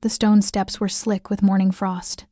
The stone steps were slick with morning frost,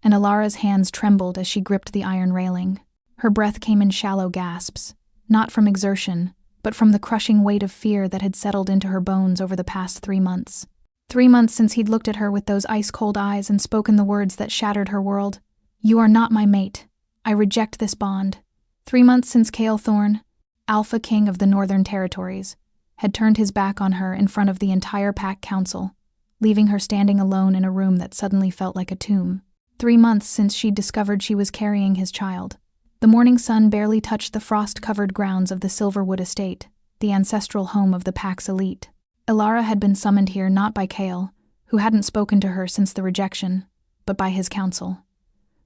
and Alara's hands trembled as she gripped the iron railing. Her breath came in shallow gasps, not from exertion, but from the crushing weight of fear that had settled into her bones over the past 3 months. 3 months since he'd looked at her with those ice-cold eyes and spoken the words that shattered her world. "You are not my mate. I reject this bond." 3 months since Cale Thorne, Alpha King of the Northern Territories, had turned his back on her in front of the entire Pack Council, leaving her standing alone in a room that suddenly felt like a tomb. 3 months since she'd discovered she was carrying his child. The morning sun barely touched the frost-covered grounds of the Silverwood Estate, the ancestral home of the Pack's elite. Alara had been summoned here not by Cale, who hadn't spoken to her since the rejection, but by his council.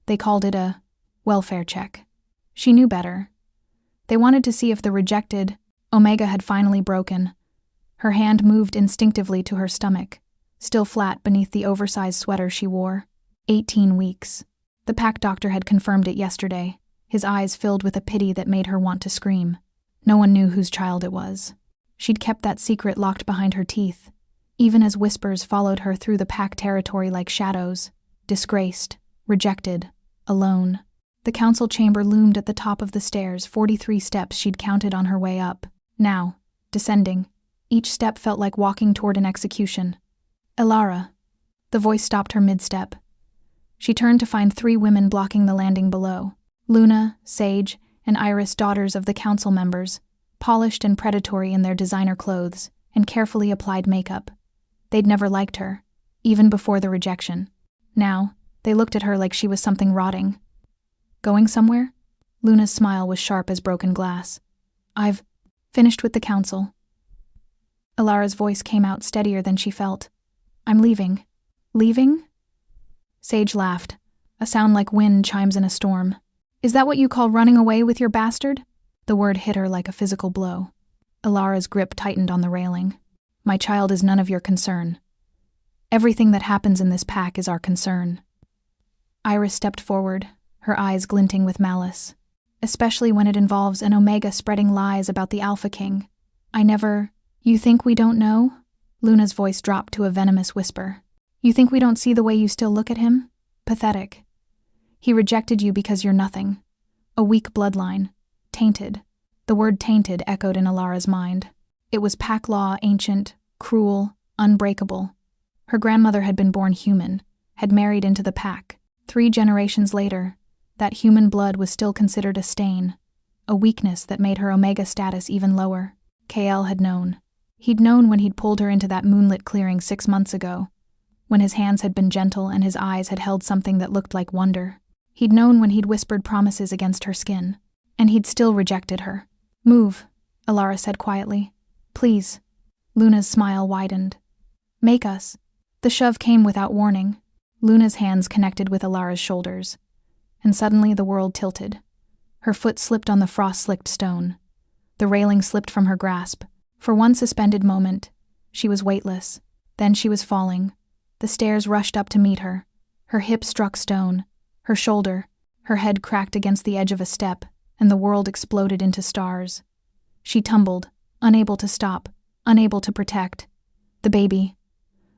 They called it a welfare check. She knew better. They wanted to see if the rejected Omega had finally broken. Her hand moved instinctively to her stomach, still flat beneath the oversized sweater she wore. 18 weeks. The Pack doctor had confirmed it yesterday, his eyes filled with a pity that made her want to scream. No one knew whose child it was. She'd kept that secret locked behind her teeth, even as whispers followed her through the Pack territory like shadows, disgraced, rejected, alone. The council chamber loomed at the top of the stairs, 43 steps she'd counted on her way up. Now, descending, each step felt like walking toward an execution. "Alara." The voice stopped her mid-step. She turned to find 3 women blocking the landing below. Luna, Sage, and Iris, daughters of the council members, polished and predatory in their designer clothes and carefully applied makeup. They'd never liked her, even before the rejection. Now, they looked at her like she was something rotting. "Going somewhere?" Luna's smile was sharp as broken glass. "I've finished with the council." Alara's voice came out steadier than she felt. "I'm leaving." "Leaving?" Sage laughed, a sound like wind chimes in a storm. "Is that what you call running away with your bastard?" The word hit her like a physical blow. Alara's grip tightened on the railing. "My child is none of your concern. Everything that happens in this pack is our concern." Iris stepped forward, her eyes glinting with malice. "Especially when it involves an Omega spreading lies about the Alpha King. You think we don't know?" Luna's voice dropped to a venomous whisper. "You think we don't see the way you still look at him? Pathetic. He rejected you because you're nothing. A weak bloodline. Tainted." The word tainted echoed in Alara's mind. It was pack law, ancient, cruel, unbreakable. Her grandmother had been born human, had married into the pack. 3 generations later, that human blood was still considered a stain, a weakness that made her Omega status even lower. Cale had known. He'd known when he'd pulled her into that moonlit clearing 6 months ago, when his hands had been gentle and his eyes had held something that looked like wonder. He'd known when he'd whispered promises against her skin, and he'd still rejected her. "Move," Alara said quietly. "Please." Luna's smile widened. "Make us." The shove came without warning. Luna's hands connected with Alara's shoulders, and suddenly the world tilted. Her foot slipped on the frost-slicked stone. The railing slipped from her grasp. For one suspended moment, she was weightless. Then she was falling. The stairs rushed up to meet her. Her hip struck stone, her shoulder, her head cracked against the edge of a step, and the world exploded into stars. She tumbled, unable to stop, unable to protect. The baby.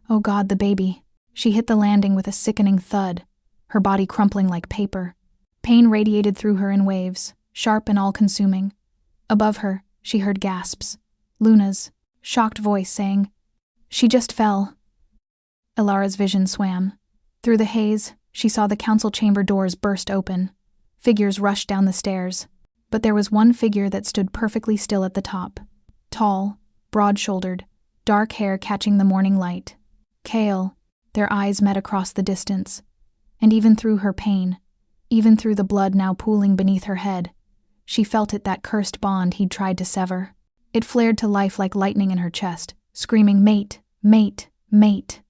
Oh God, the baby. She hit the landing with a sickening thud, her body crumpling like paper. Pain radiated through her in waves, sharp and all-consuming. Above her, she heard gasps. Luna's shocked voice saying, "She just fell." Alara's vision swam. Through the haze, she saw the council chamber doors burst open. Figures rushed down the stairs. But there was one figure that stood perfectly still at the top. Tall, broad-shouldered, dark hair catching the morning light. Cale. Their eyes met across the distance. And even through her pain, even through the blood now pooling beneath her head, she felt it, that cursed bond he'd tried to sever. It flared to life like lightning in her chest, screaming, "Mate! Mate! Mate!"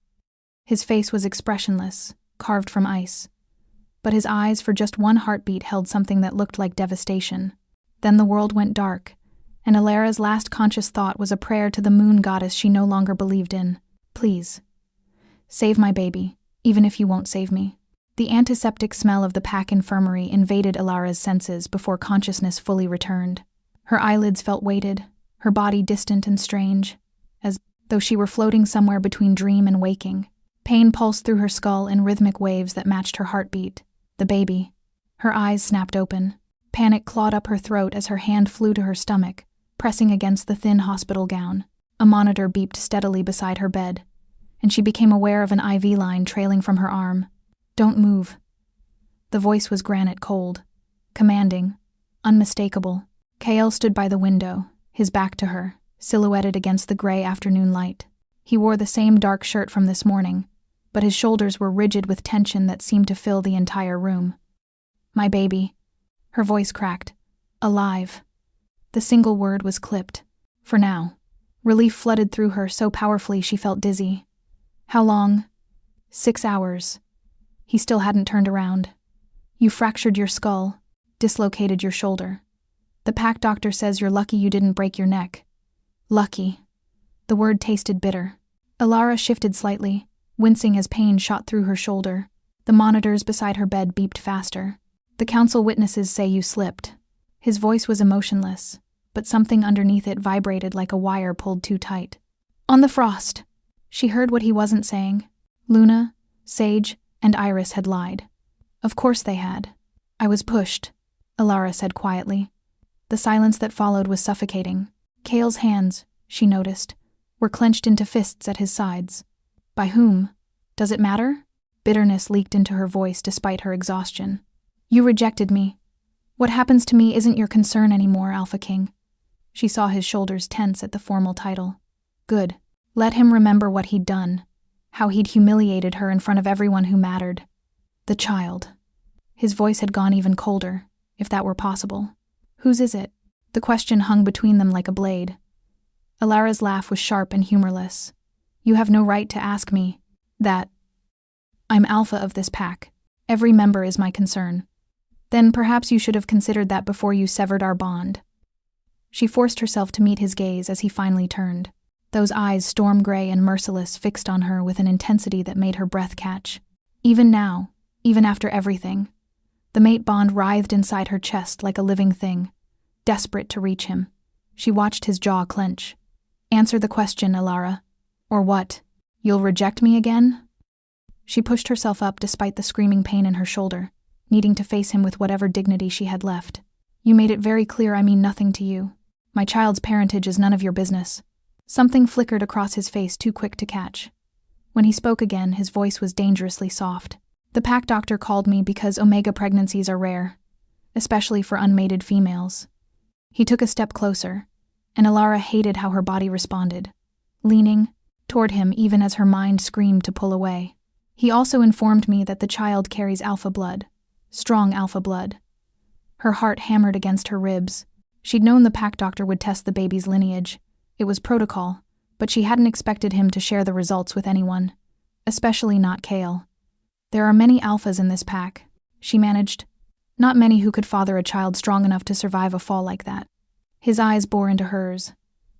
His face was expressionless, carved from ice. But his eyes, for just one heartbeat, held something that looked like devastation. Then the world went dark, and Alara's last conscious thought was a prayer to the moon goddess she no longer believed in. "Please, save my baby, even if you won't save me." The antiseptic smell of the pack infirmary invaded Alara's senses before consciousness fully returned. Her eyelids felt weighted, her body distant and strange, as though she were floating somewhere between dream and waking. Pain pulsed through her skull in rhythmic waves that matched her heartbeat. The baby. Her eyes snapped open. Panic clawed up her throat as her hand flew to her stomach, pressing against the thin hospital gown. A monitor beeped steadily beside her bed, and she became aware of an IV line trailing from her arm. "Don't move." The voice was granite cold, commanding, unmistakable. Kael stood by the window, his back to her, silhouetted against the gray afternoon light. He wore the same dark shirt from this morning, but his shoulders were rigid with tension that seemed to fill the entire room. "My baby." Her voice cracked. "Alive." The single word was clipped. For now. Relief flooded through her so powerfully she felt dizzy. "How long?" 6 hours. He still hadn't turned around. "You fractured your skull, dislocated your shoulder. The pack doctor says you're lucky you didn't break your neck." Lucky. The word tasted bitter. Alara shifted slightly, wincing as pain shot through her shoulder. The monitors beside her bed beeped faster. "The council witnesses say you slipped." His voice was emotionless, but something underneath it vibrated like a wire pulled too tight. "On the frost." She heard what he wasn't saying. Luna, Sage, and Iris had lied. Of course they had. "I was pushed," Alara said quietly. The silence that followed was suffocating. Kael's hands, she noticed, were clenched into fists at his sides. "By whom? Does it matter?" Bitterness leaked into her voice despite her exhaustion. "You rejected me. What happens to me isn't your concern anymore, Alpha King." She saw his shoulders tense at the formal title. Good. Let him remember what he'd done, how he'd humiliated her in front of everyone who mattered. The child. His voice had gone even colder, if that were possible. "Whose is it?" The question hung between them like a blade. Alara's laugh was sharp and humorless. "You have no right to ask me that. I'm alpha of this pack. Every member is my concern." "Then perhaps you should have considered that before you severed our bond." She forced herself to meet his gaze as he finally turned. Those eyes, storm gray and merciless, fixed on her with an intensity that made her breath catch. Even now, even after everything, the mate bond writhed inside her chest like a living thing, desperate to reach him. She watched his jaw clench. "Answer the question, Alara. Or what? You'll reject me again?" She pushed herself up despite the screaming pain in her shoulder, needing to face him with whatever dignity she had left. "You made it very clear I mean nothing to you. My child's parentage is none of your business." Something flickered across his face too quick to catch. When he spoke again, his voice was dangerously soft. "The pack doctor called me because Omega pregnancies are rare, especially for unmated females." He took a step closer, and Alara hated how her body responded, leaning toward him even as her mind screamed to pull away. "He also informed me that the child carries alpha blood, strong alpha blood." Her heart hammered against her ribs. She'd known the pack doctor would test the baby's lineage. It was protocol, but she hadn't expected him to share the results with anyone, especially not Kael. "There are many alphas in this pack," she managed. "Not many who could father a child strong enough to survive a fall like that." His eyes bore into hers.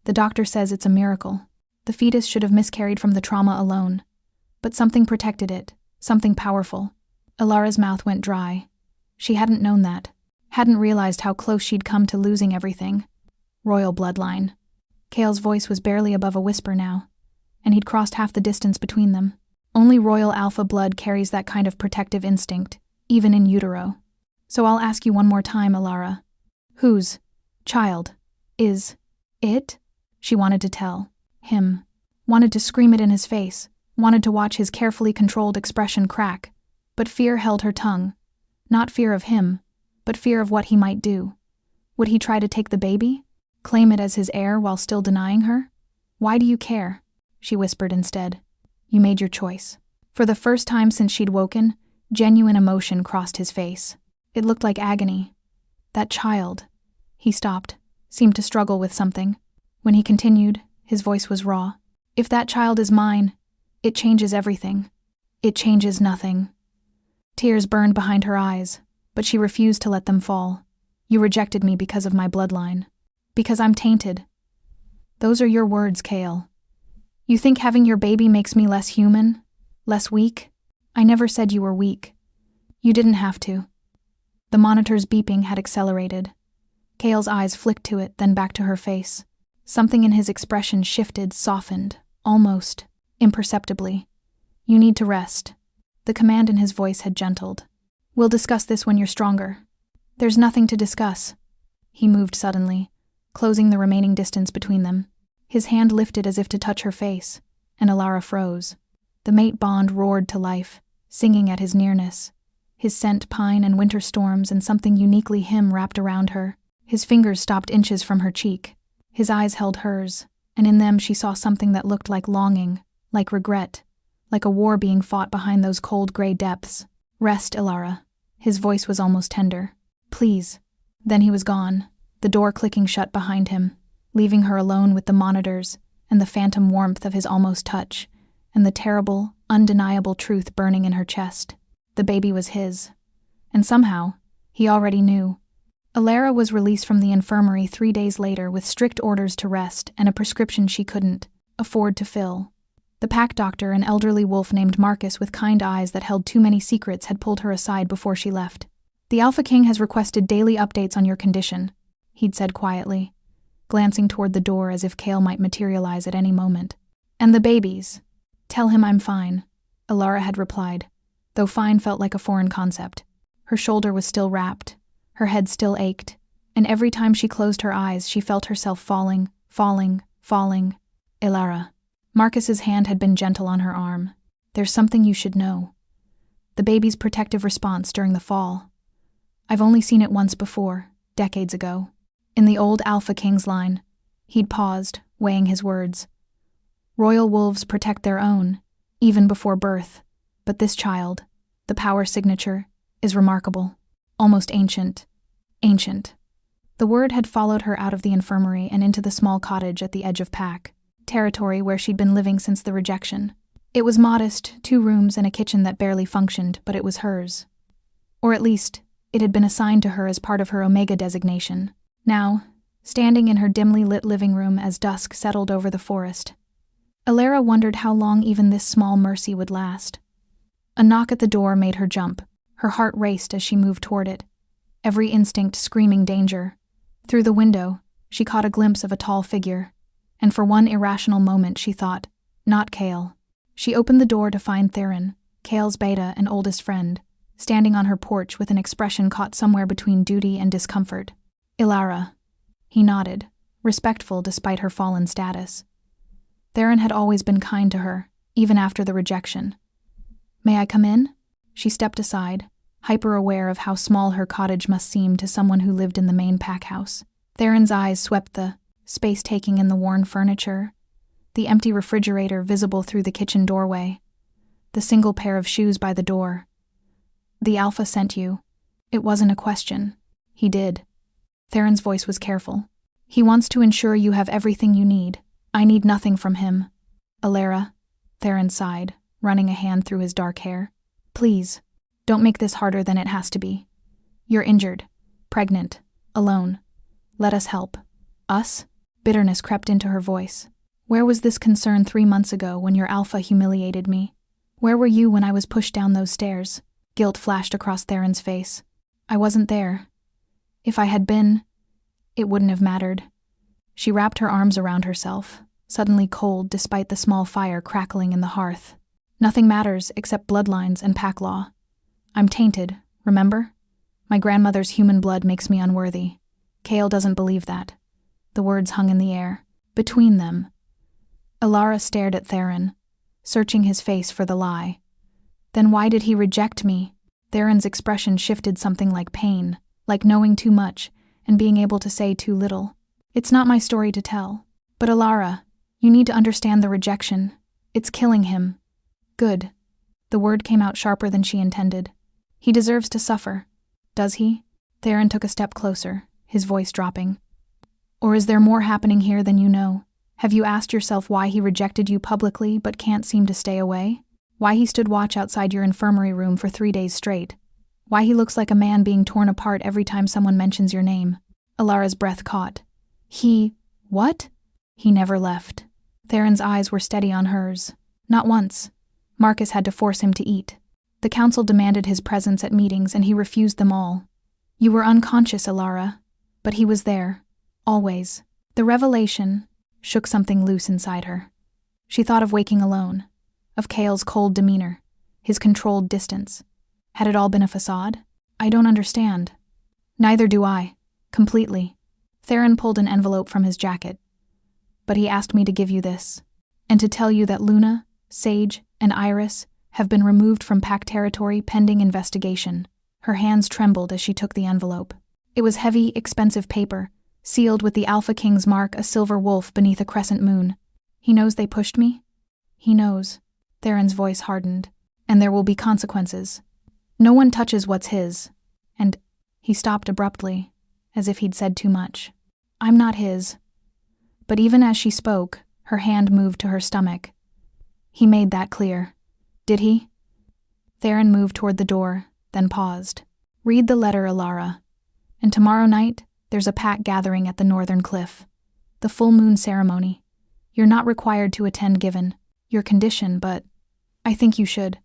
"The doctor says it's a miracle. The fetus should have miscarried from the trauma alone. But something protected it, something powerful." Alara's mouth went dry. She hadn't known that, hadn't realized how close she'd come to losing everything. Royal bloodline. Kael's voice was barely above a whisper now, and he'd crossed half the distance between them. Only royal alpha blood carries that kind of protective instinct, even in utero. "So I'll ask you one more time, Alara. Whose child is it?" She wanted to tell him, wanted to scream it in his face, wanted to watch his carefully controlled expression crack, but fear held her tongue. Not fear of him, but fear of what he might do. Would he try to take the baby? Claim it as his heir while still denying her? "Why do you care?" she whispered instead. "You made your choice." For the first time since she'd woken, genuine emotion crossed his face. It looked like agony. "That child." He stopped, seemed to struggle with something. When he continued, his voice was raw. "If that child is mine, it changes everything. It changes nothing." Tears burned behind her eyes, but she refused to let them fall. "You rejected me because of my bloodline. Because I'm tainted." "Those are your words, Kael. You think having your baby makes me less human? Less weak? I never said you were weak. You didn't have to." The monitor's beeping had accelerated. Kael's eyes flicked to it, then back to her face. Something in his expression shifted, softened, almost imperceptibly. You need to rest. The command in his voice had gentled. We'll discuss this when you're stronger. There's nothing to discuss. He moved suddenly, closing the remaining distance between them. His hand lifted as if to touch her face, and Alara froze. The mate bond roared to life, singing at his nearness. His scent pine and winter storms and something uniquely him wrapped around her. His fingers stopped inches from her cheek. His eyes held hers, and in them she saw something that looked like longing, like regret, like a war being fought behind those cold gray depths. Rest, Alara. His voice was almost tender. Please. Then he was gone, the door clicking shut behind him, leaving her alone with the monitors and the phantom warmth of his almost touch, and the terrible, undeniable truth burning in her chest. The baby was his. And somehow, he already knew. Alara was released from the infirmary 3 days later with strict orders to rest and a prescription she couldn't afford to fill. The pack doctor, an elderly wolf named Marcus with kind eyes that held too many secrets, had pulled her aside before she left. The Alpha King has requested daily updates on your condition, he'd said quietly, glancing toward the door as if Kale might materialize at any moment. And the babies. Tell him I'm fine, Alara had replied, though fine felt like a foreign concept. Her shoulder was still wrapped, her head still ached, and every time she closed her eyes she felt herself falling. Alara. Marcus's hand had been gentle on her arm. There's something you should know. The baby's protective response during the fall. I've only seen it once before, decades ago. In the old Alpha King's line. He'd paused, weighing his words. Royal wolves protect their own, even before birth. But this child, the power signature, is remarkable. Almost ancient. Ancient. The word had followed her out of the infirmary and into the small cottage at the edge of Pack, territory where she'd been living since the rejection. It was modest, 2 rooms and a kitchen that barely functioned, but it was hers. Or at least, it had been assigned to her as part of her Omega designation. Now, standing in her dimly lit living room as dusk settled over the forest, Alara wondered how long even this small mercy would last. A knock at the door made her jump. Her heart raced as she moved toward it, every instinct screaming danger. Through the window, she caught a glimpse of a tall figure, and for one irrational moment she thought, not Kale. She opened the door to find Theron, Kale's beta and oldest friend, standing on her porch with an expression caught somewhere between duty and discomfort. Alara. He nodded, respectful despite her fallen status. Theron had always been kind to her, even after the rejection. May I come in? She stepped aside, hyper-aware of how small her cottage must seem to someone who lived in the main pack house. Theron's eyes swept the space taking in the worn furniture, the empty refrigerator visible through the kitchen doorway, the single pair of shoes by the door. The Alpha sent you. It wasn't a question. He did. Theron's voice was careful. He wants to ensure you have everything you need. I need nothing from him. Alara. Theron sighed, running a hand through his dark hair. Please, don't make this harder than it has to be. You're injured, pregnant, alone. Let us help. Us? Bitterness crept into her voice. Where was this concern 3 months ago when your Alpha humiliated me? Where were you when I was pushed down those stairs? Guilt flashed across Theron's face. I wasn't there. If I had been, it wouldn't have mattered. She wrapped her arms around herself, suddenly cold despite the small fire crackling in the hearth. Nothing matters except bloodlines and pack law. I'm tainted, remember? My grandmother's human blood makes me unworthy. Kale doesn't believe that. The words hung in the air. Between them. Alara stared at Theron, searching his face for the lie. Then why did he reject me? Theron's expression shifted something like pain, like knowing too much and being able to say too little. It's not my story to tell. But Alara, you need to understand the rejection. It's killing him. Good. The word came out sharper than she intended. He deserves to suffer. Does he? Theron took a step closer, his voice dropping. Or is there more happening here than you know? Have you asked yourself why he rejected you publicly but can't seem to stay away? Why he stood watch outside your infirmary room for 3 days straight? Why he looks like a man being torn apart every time someone mentions your name? Alara's breath caught. What? He never left. Theron's eyes were steady on hers. Not once. Marcus had to force him to eat. The council demanded his presence at meetings and he refused them all. You were unconscious, Alara. But he was there. Always. The revelation shook something loose inside her. She thought of waking alone. of Cale's cold demeanor, his controlled distance. Had it all been a facade? I don't understand. Neither do I. Completely. Theron pulled an envelope from his jacket. But he asked me to give you this, and to tell you that Luna, Sage, and Iris have been removed from Pack territory pending investigation. Her hands trembled as she took the envelope. It was heavy, expensive paper, sealed with the Alpha King's mark, a silver wolf beneath a crescent moon. He knows they pushed me? He knows. Theron's voice hardened. And there will be consequences. No one touches what's his. And he stopped abruptly, as if he'd said too much. I'm not his. But even as she spoke, her hand moved to her stomach. He made that clear. Did he? Theron moved toward the door, then paused. Read the letter, Alara. And tomorrow night, there's a pack gathering at the northern cliff. The full moon ceremony. You're not required to attend given your condition, but I think you should.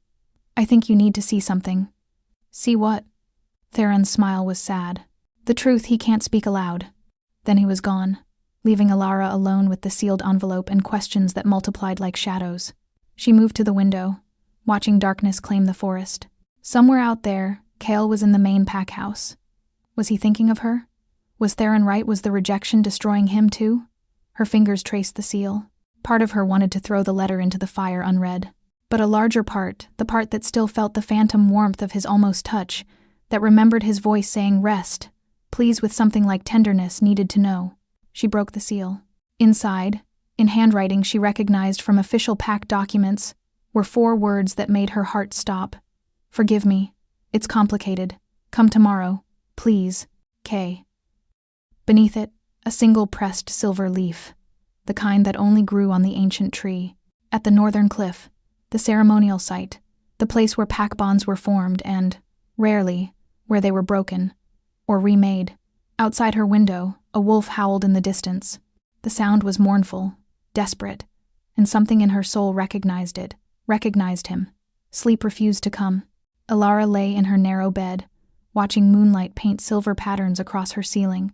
I think you need to see something. See what? Theron's smile was sad. The truth he can't speak aloud. Then he was gone, leaving Alara alone with the sealed envelope and questions that multiplied like shadows. She moved to the window, watching darkness claim the forest. Somewhere out there, Cale was in the main pack house. Was he thinking of her? Was Theron right? Was the rejection destroying him too? Her fingers traced the seal. Part of her wanted to throw the letter into the fire unread. But a larger part, the part that still felt the phantom warmth of his almost touch, that remembered his voice saying rest, please with something like tenderness, needed to know. She broke the seal. Inside, in handwriting she recognized from official pack documents, were 4 words that made her heart stop. Forgive me. It's complicated. Come tomorrow. Please. K. Beneath it, a single pressed silver leaf, the kind that only grew on the ancient tree. At the northern cliff, the ceremonial site, the place where pack bonds were formed and, rarely, where they were broken or remade. Outside her window, a wolf howled in the distance. The sound was mournful, desperate, and something in her soul recognized it, recognized him. Sleep refused to come. Alara lay in her narrow bed, watching moonlight paint silver patterns across her ceiling.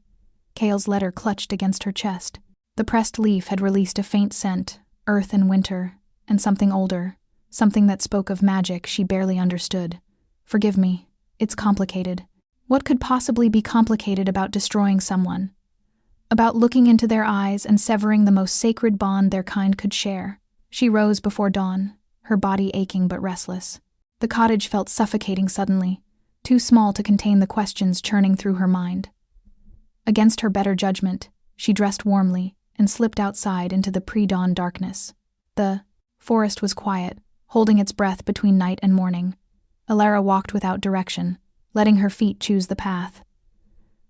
Cale's letter clutched against her chest. The pressed leaf had released a faint scent, earth and winter, and something older, something that spoke of magic she barely understood. Forgive me, it's complicated. What could possibly be complicated about destroying someone? About looking into their eyes and severing the most sacred bond their kind could share? She rose before dawn, her body aching but restless. The cottage felt suffocating suddenly, too small to contain the questions churning through her mind. Against her better judgment, she dressed warmly and slipped outside into the pre-dawn darkness. The forest was quiet, holding its breath between night and morning. Alara walked without direction, letting her feet choose the path.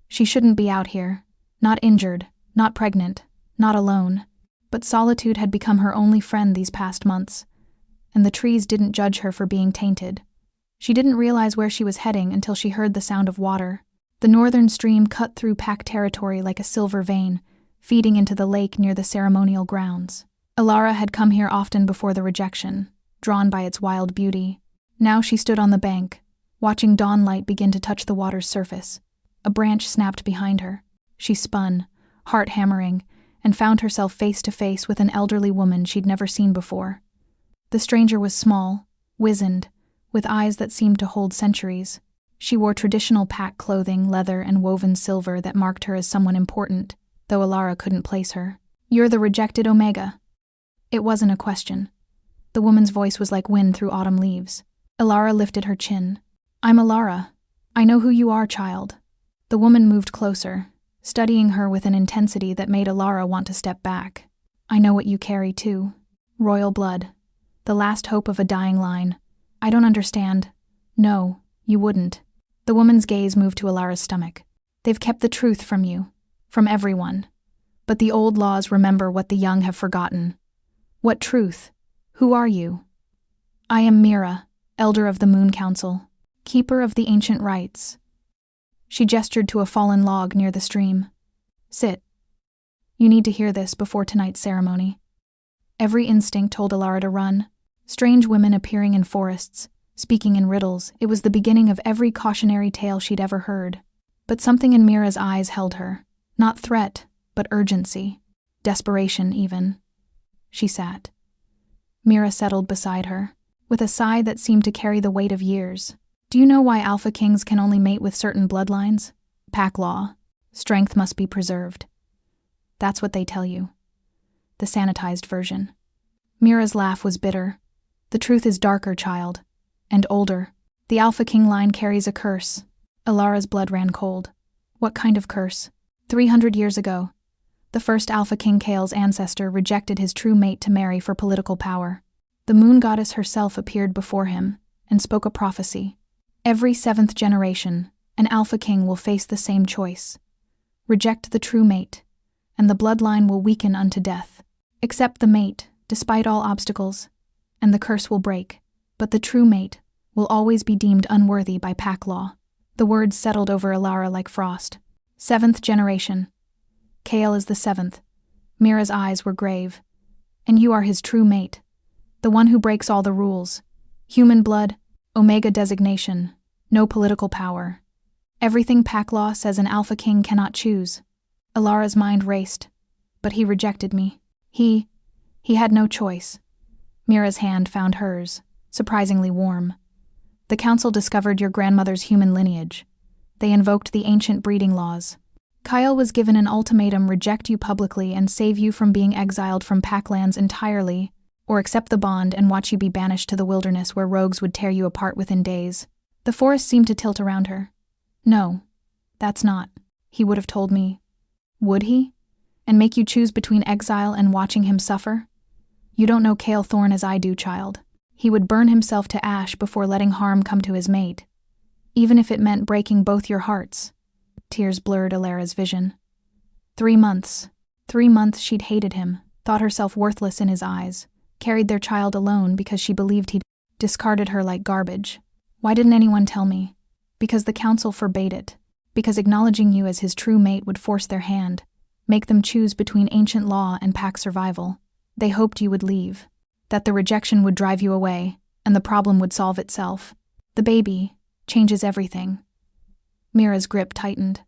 She shouldn't be out here, not injured, not pregnant, not alone. But solitude had become her only friend these past months, and the trees didn't judge her for being tainted. She didn't realize where she was heading until she heard the sound of water. The northern stream cut through pack territory like a silver vein, feeding into the lake near the ceremonial grounds. Alara had come here often before the rejection, drawn by its wild beauty. Now she stood on the bank, watching dawn light begin to touch the water's surface. A branch snapped behind her. She spun, heart hammering, and found herself face to face with an elderly woman she'd never seen before. The stranger was small, wizened, with eyes that seemed to hold centuries. She wore traditional pack clothing, leather, and woven silver that marked her as someone important, though Alara couldn't place her. You're the rejected Omega. It wasn't a question. The woman's voice was like wind through autumn leaves. Alara lifted her chin. I'm Alara. I know who you are, child. The woman moved closer, studying her with an intensity that made Alara want to step back. I know what you carry, too. Royal blood. The last hope of a dying line. I don't understand. No, you wouldn't. The woman's gaze moved to Alara's stomach. They've kept the truth from you. From everyone. But the old laws remember what the young have forgotten. What truth? Who are you? I am Mira, Elder of the Moon Council, Keeper of the Ancient Rites. She gestured to a fallen log near the stream. Sit. You need to hear this before tonight's ceremony. Every instinct told Alara to run. Strange women appearing in forests, speaking in riddles. It was the beginning of every cautionary tale she'd ever heard. But something in Mira's eyes held her. Not threat, but urgency. Desperation, even. She sat. Mira settled beside her, with a sigh that seemed to carry the weight of years. Do you know why Alpha Kings can only mate with certain bloodlines? Pack law. Strength must be preserved. That's what they tell you. The sanitized version. Mira's laugh was bitter. The truth is darker, child. And older. The Alpha King line carries a curse. Alara's blood ran cold. What kind of curse? 300 years ago, the first Alpha King Kael's ancestor rejected his true mate to marry for political power. The moon goddess herself appeared before him and spoke a prophecy. Every 7th generation, an Alpha King will face the same choice. Reject the true mate, and the bloodline will weaken unto death. Accept the mate, despite all obstacles, and the curse will break, but the true mate will always be deemed unworthy by pack law. The words settled over Alara like frost. 7th generation. Kael is the 7th. Mira's eyes were grave. And you are his true mate. The one who breaks all the rules. Human blood, Omega designation, no political power. Everything pack law says an Alpha King cannot choose. Alara's mind raced, but he rejected me. He had no choice. Mira's hand found hers, surprisingly warm. The council discovered your grandmother's human lineage. They invoked the ancient breeding laws. Kael was given an ultimatum: reject you publicly and save you from being exiled from Packlands entirely, or accept the bond and watch you be banished to the wilderness where rogues would tear you apart within days. The forest seemed to tilt around her. No, that's not. He would have told me. Would he? And make you choose between exile and watching him suffer? You don't know Kael Thorne as I do, child. He would burn himself to ash before letting harm come to his mate, even if it meant breaking both your hearts. Tears blurred Alara's vision. 3 months. 3 months she'd hated him, thought herself worthless in his eyes, carried their child alone because she believed he'd discarded her like garbage. Why didn't anyone tell me? Because the council forbade it. Because acknowledging you as his true mate would force their hand, make them choose between ancient law and pack survival. They hoped you would leave, that the rejection would drive you away, and the problem would solve itself. The baby changes everything. Mira's grip tightened.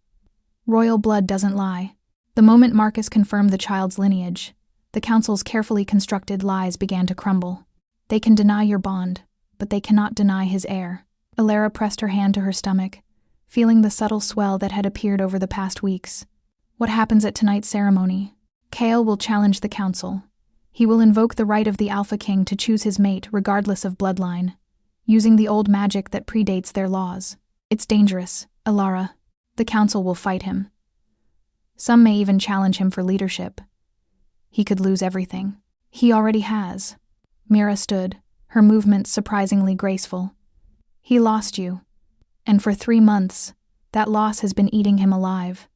Royal blood doesn't lie. The moment Marcus confirmed the child's lineage, the council's carefully constructed lies began to crumble. They can deny your bond, but they cannot deny his heir. Alara pressed her hand to her stomach, feeling the subtle swell that had appeared over the past weeks. What happens at tonight's ceremony? Kael will challenge the council. He will invoke the right of the Alpha King to choose his mate regardless of bloodline, using the old magic that predates their laws. It's dangerous, Alara. The council will fight him. Some may even challenge him for leadership. He could lose everything. He already has. Mira stood, her movements surprisingly graceful. He lost you. And for 3 months, that loss has been eating him alive.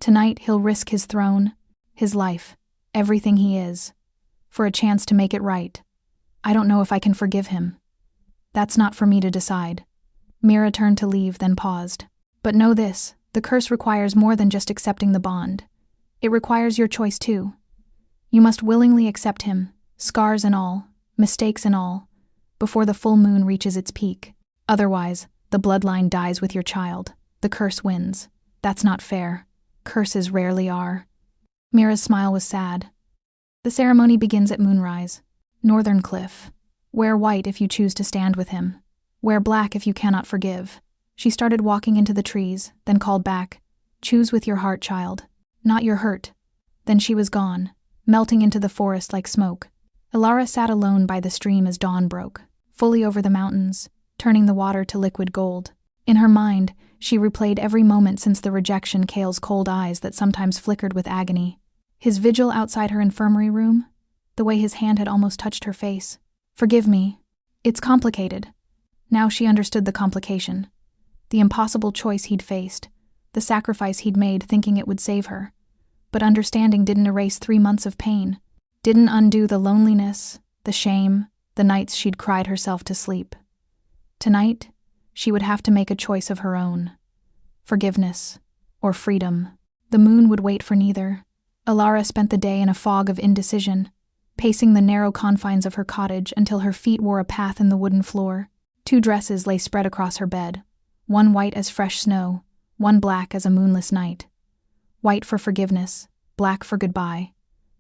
Tonight he'll risk his throne, his life, everything he is, for a chance to make it right. I don't know if I can forgive him. That's not for me to decide. Mira turned to leave, then paused. But know this, the curse requires more than just accepting the bond. It requires your choice too. You must willingly accept him, scars and all, mistakes and all, before the full moon reaches its peak. Otherwise, the bloodline dies with your child. The curse wins. That's not fair. Curses rarely are. Mira's smile was sad. The ceremony begins at moonrise. Northern Cliff. Wear white if you choose to stand with him. Wear black if you cannot forgive. She started walking into the trees, then called back. Choose with your heart, child. Not your hurt. Then she was gone, melting into the forest like smoke. Alara sat alone by the stream as dawn broke, fully over the mountains, turning the water to liquid gold. In her mind, she replayed every moment since the rejection, Kael's cold eyes that sometimes flickered with agony. His vigil outside her infirmary room, the way his hand had almost touched her face. Forgive me. It's complicated. Now she understood the complication. The impossible choice he'd faced, the sacrifice he'd made thinking it would save her. But understanding didn't erase 3 months of pain, didn't undo the loneliness, the shame, the nights she'd cried herself to sleep. Tonight, she would have to make a choice of her own. Forgiveness or freedom. The moon would wait for neither. Alara spent the day in a fog of indecision, pacing the narrow confines of her cottage until her feet wore a path in the wooden floor. 2 dresses lay spread across her bed, one white as fresh snow, one black as a moonless night. White for forgiveness, black for goodbye.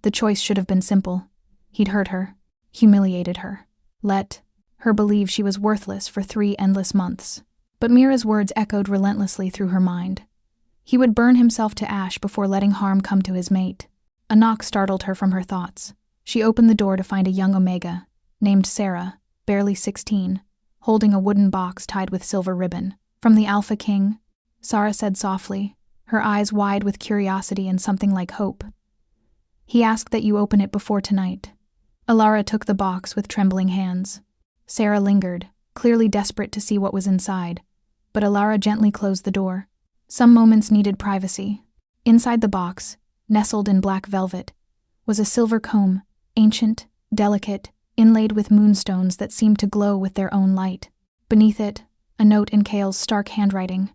The choice should have been simple. He'd hurt her. humiliated her, let her believe she was worthless for 3 endless months. But Mira's words echoed relentlessly through her mind. He would burn himself to ash before letting harm come to his mate. A knock startled her from her thoughts. She opened the door to find a young Omega, named Sarah, barely 16, holding a wooden box tied with silver ribbon. "From the Alpha King," Sarah said softly, her eyes wide with curiosity and something like hope. "He asked that you open it before tonight." Alara took the box with trembling hands. Sarah lingered, clearly desperate to see what was inside, but Alara gently closed the door. Some moments needed privacy. Inside the box, nestled in black velvet, was a silver comb, ancient, delicate, inlaid with moonstones that seemed to glow with their own light. Beneath it, a note in Kale's stark handwriting.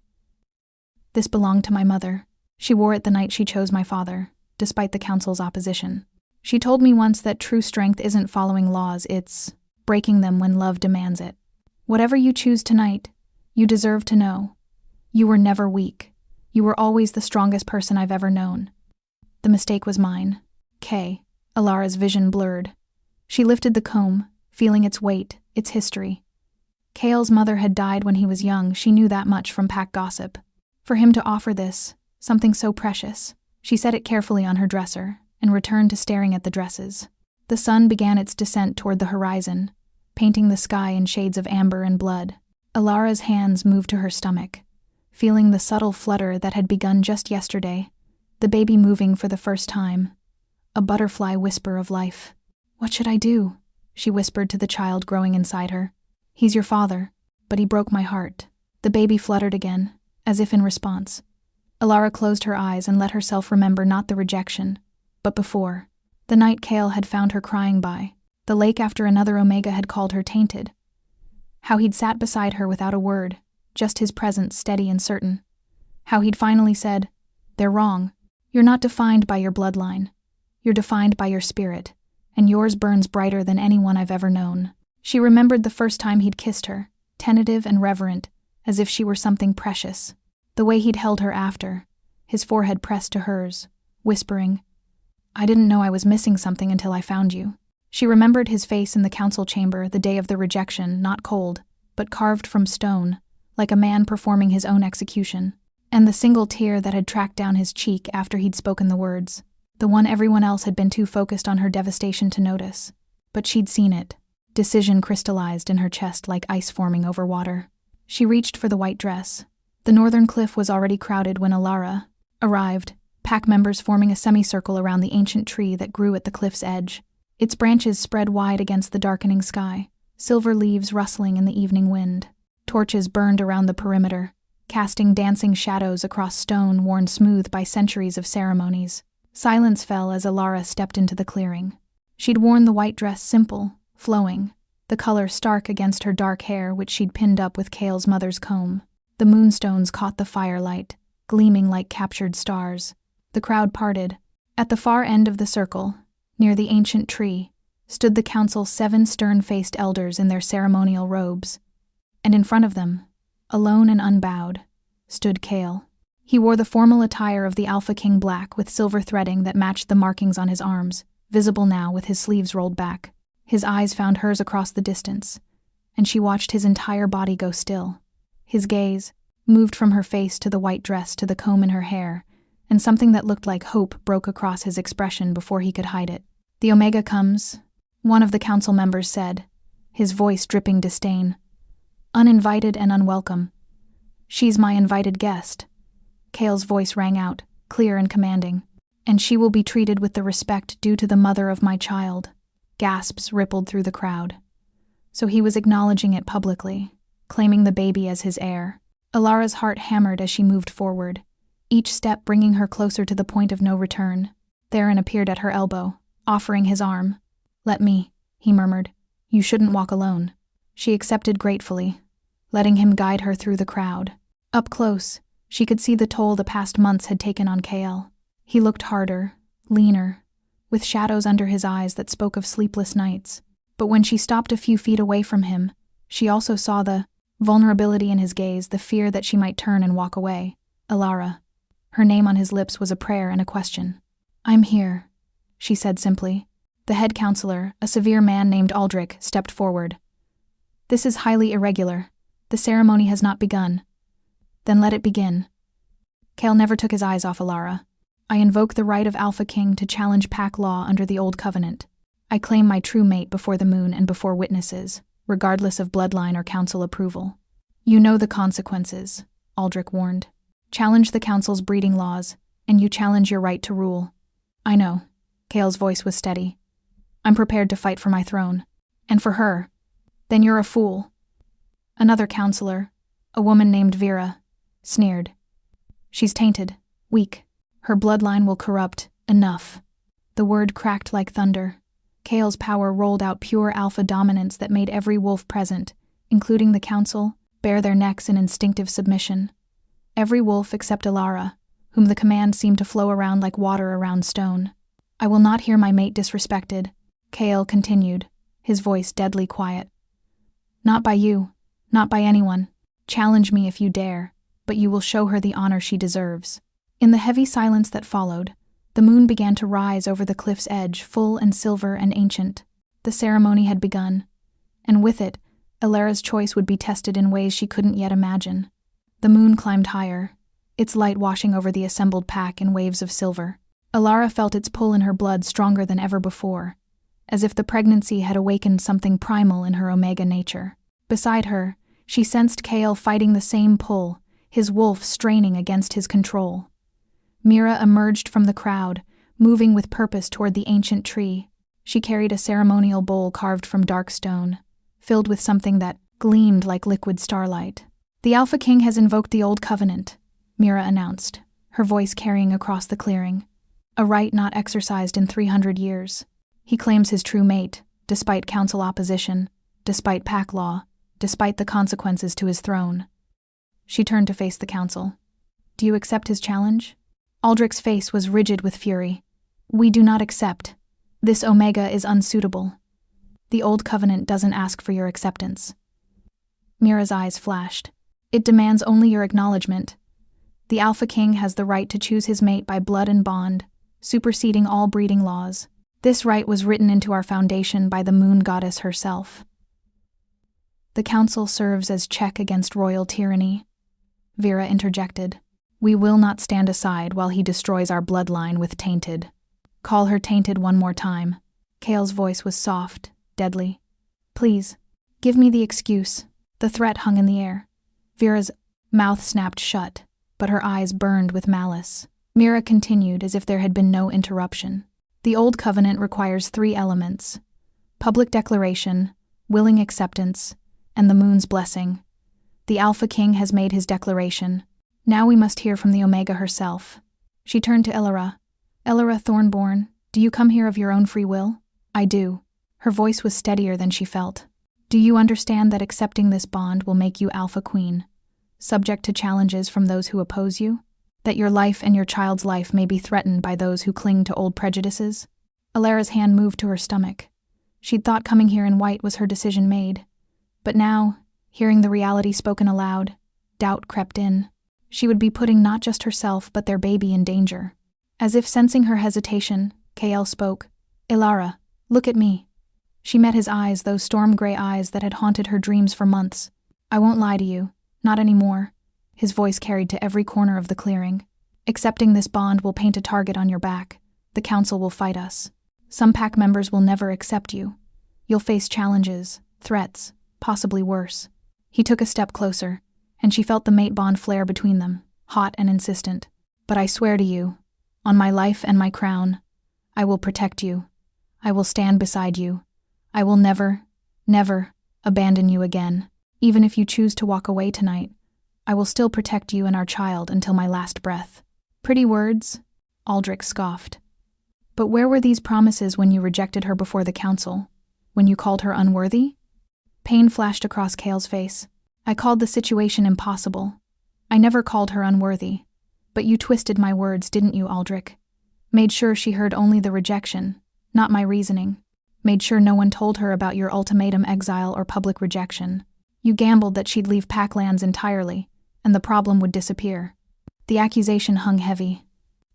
"This belonged to my mother. She wore it the night she chose my father, despite the council's opposition. She told me once that true strength isn't following laws, it's breaking them when love demands it. Whatever you choose tonight, you deserve to know. You were never weak. You were always the strongest person I've ever known. The mistake was mine." Alara's vision blurred. She lifted the comb, feeling its weight, its history. Kale's mother had died when he was young, she knew that much from pack gossip. For him to offer this, something so precious, she set it carefully on her dresser and returned to staring at the dresses. The sun began its descent toward the horizon, painting the sky in shades of amber and blood. Alara's hands moved to her stomach, feeling the subtle flutter that had begun just yesterday, the baby moving for the first time, a butterfly whisper of life. "What should I do?" she whispered to the child growing inside her. "He's your father, but he broke my heart." The baby fluttered again, as if in response. Alara closed her eyes and let herself remember not the rejection, but before. The night Kale had found her crying by, the lake after another Omega had called her tainted. How he'd sat beside her without a word, just his presence steady and certain. How he'd finally said, "They're wrong. You're not defined by your bloodline. You're defined by your spirit, and yours burns brighter than anyone I've ever known." She remembered the first time he'd kissed her, tentative and reverent, as if she were something precious. The way he'd held her after, his forehead pressed to hers, whispering, "I didn't know I was missing something until I found you." She remembered his face in the council chamber the day of the rejection, not cold, but carved from stone, like a man performing his own execution, and the single tear that had tracked down his cheek after he'd spoken the words, the one everyone else had been too focused on her devastation to notice. But she'd seen it. Decision crystallized in her chest like ice forming over water. She reached for the white dress. The northern cliff was already crowded when Alara arrived, pack members forming a semicircle around the ancient tree that grew at the cliff's edge. Its branches spread wide against the darkening sky, silver leaves rustling in the evening wind. Torches burned around the perimeter, casting dancing shadows across stone worn smooth by centuries of ceremonies. Silence fell as Alara stepped into the clearing. She'd worn the white dress simple, flowing, the color stark against her dark hair which she'd pinned up with Kale's mother's comb. The moonstones caught the firelight, gleaming like captured stars. The crowd parted. At the far end of the circle, near the ancient tree, stood the council's 7 stern-faced elders in their ceremonial robes. And in front of them, alone and unbowed, stood Kale. He wore the formal attire of the Alpha King black with silver threading that matched the markings on his arms, visible now with his sleeves rolled back. His eyes found hers across the distance, and she watched his entire body go still. His gaze moved from her face to the white dress to the comb in her hair, and something that looked like hope broke across his expression before he could hide it. "The Omega comes," one of the council members said, his voice dripping disdain. "Uninvited and unwelcome. She's my invited guest." Kale's voice rang out, clear and commanding. "And she will be treated with the respect due to the mother of my child." Gasps rippled through the crowd. So he was acknowledging it publicly, claiming the baby as his heir. Alara's heart hammered as she moved forward, each step bringing her closer to the point of no return. Theron appeared at her elbow, offering his arm. "Let me," he murmured. "You shouldn't walk alone." She accepted gratefully, letting him guide her through the crowd. Up close, she could see the toll the past months had taken on Kale. He looked harder, leaner, with shadows under his eyes that spoke of sleepless nights. But when she stopped a few feet away from him, she also saw the vulnerability in his gaze, the fear that she might turn and walk away. Alara. Her name on his lips was a prayer and a question. "I'm here," she said simply. The head counselor, a severe man named Aldrich, stepped forward. "This is highly irregular. The ceremony has not begun." "Then let it begin." Cale never took his eyes off Alara. "I invoke the right of Alpha King to challenge pack law under the Old Covenant. I claim my true mate before the moon and before witnesses, regardless of bloodline or council approval." "You know the consequences," Aldrich warned. "Challenge the council's breeding laws, and you challenge your right to rule." "I know." Cale's voice was steady. "I'm prepared to fight for my throne. And for her." "Then you're a fool." Another counselor, a woman named Vera, sneered. "She's tainted, weak. Her bloodline will corrupt. Enough." The word cracked like thunder. Cale's power rolled out pure alpha dominance that made every wolf present, including the council, bare their necks in instinctive submission. Every wolf except Alara, whom the command seemed to flow around like water around stone. "I will not hear my mate disrespected," Cale continued, his voice deadly quiet. "Not by you, not by anyone. Challenge me if you dare, but you will show her the honor she deserves." In the heavy silence that followed, the moon began to rise over the cliff's edge, full and silver and ancient. The ceremony had begun, and with it, Alara's choice would be tested in ways she couldn't yet imagine. The moon climbed higher, its light washing over the assembled pack in waves of silver. Alara felt its pull in her blood stronger than ever before, as if the pregnancy had awakened something primal in her Omega nature. Beside her, she sensed Cale fighting the same pull, his wolf straining against his control. Mira emerged from the crowd, moving with purpose toward the ancient tree. She carried a ceremonial bowl carved from dark stone, filled with something that gleamed like liquid starlight. "The Alpha King has invoked the Old Covenant," Mira announced, her voice carrying across the clearing. "A right not exercised in 300 years. He claims his true mate, despite council opposition, despite pack law, despite the consequences to his throne." She turned to face the council. "Do you accept his challenge?" Aldrich's face was rigid with fury. "We do not accept. This Omega is unsuitable. The Old Covenant doesn't ask for your acceptance." Mira's eyes flashed. "It demands only your acknowledgement. The Alpha King has the right to choose his mate by blood and bond, superseding all breeding laws. This right was written into our foundation by the moon goddess herself." "The council serves as check against royal tyranny," Vera interjected. "We will not stand aside while he destroys our bloodline with tainted." "Call her tainted one more time." Cale's voice was soft, deadly. "Please, give me the excuse." The threat hung in the air. Vera's mouth snapped shut, but her eyes burned with malice. Mira continued as if there had been no interruption. "The Old Covenant requires 3 elements: public declaration, willing acceptance, and the moon's blessing. The Alpha King has made his declaration. Now we must hear from the Omega herself." She turned to Elara. "Elara Thornborn, do you come here of your own free will?" "I do." Her voice was steadier than she felt. "Do you understand that accepting this bond will make you Alpha Queen, subject to challenges from those who oppose you? That your life and your child's life may be threatened by those who cling to old prejudices?" Alara's hand moved to her stomach. She'd thought coming here in white was her decision made. But now, hearing the reality spoken aloud, doubt crept in. She would be putting not just herself but their baby in danger. As if sensing her hesitation, Cale spoke. "Elara, look at me." She met his eyes, those storm-gray eyes that had haunted her dreams for months. "I won't lie to you, not anymore." His voice carried to every corner of the clearing. "Accepting this bond will paint a target on your back. The council will fight us. Some pack members will never accept you. You'll face challenges, threats, possibly worse." He took a step closer, and she felt the mate bond flare between them, hot and insistent. "But I swear to you, on my life and my crown, I will protect you. I will stand beside you. I will never, never abandon you again. Even if you choose to walk away tonight, I will still protect you and our child until my last breath." "Pretty words," Aldrich scoffed. "But where were these promises when you rejected her before the council? When you called her unworthy?" Pain flashed across Cale's face. "I called the situation impossible. I never called her unworthy. But you twisted my words, didn't you, Aldrich? Made sure she heard only the rejection, not my reasoning. Made sure no one told her about your ultimatum exile or public rejection. You gambled that she'd leave Packlands entirely, and the problem would disappear." The accusation hung heavy.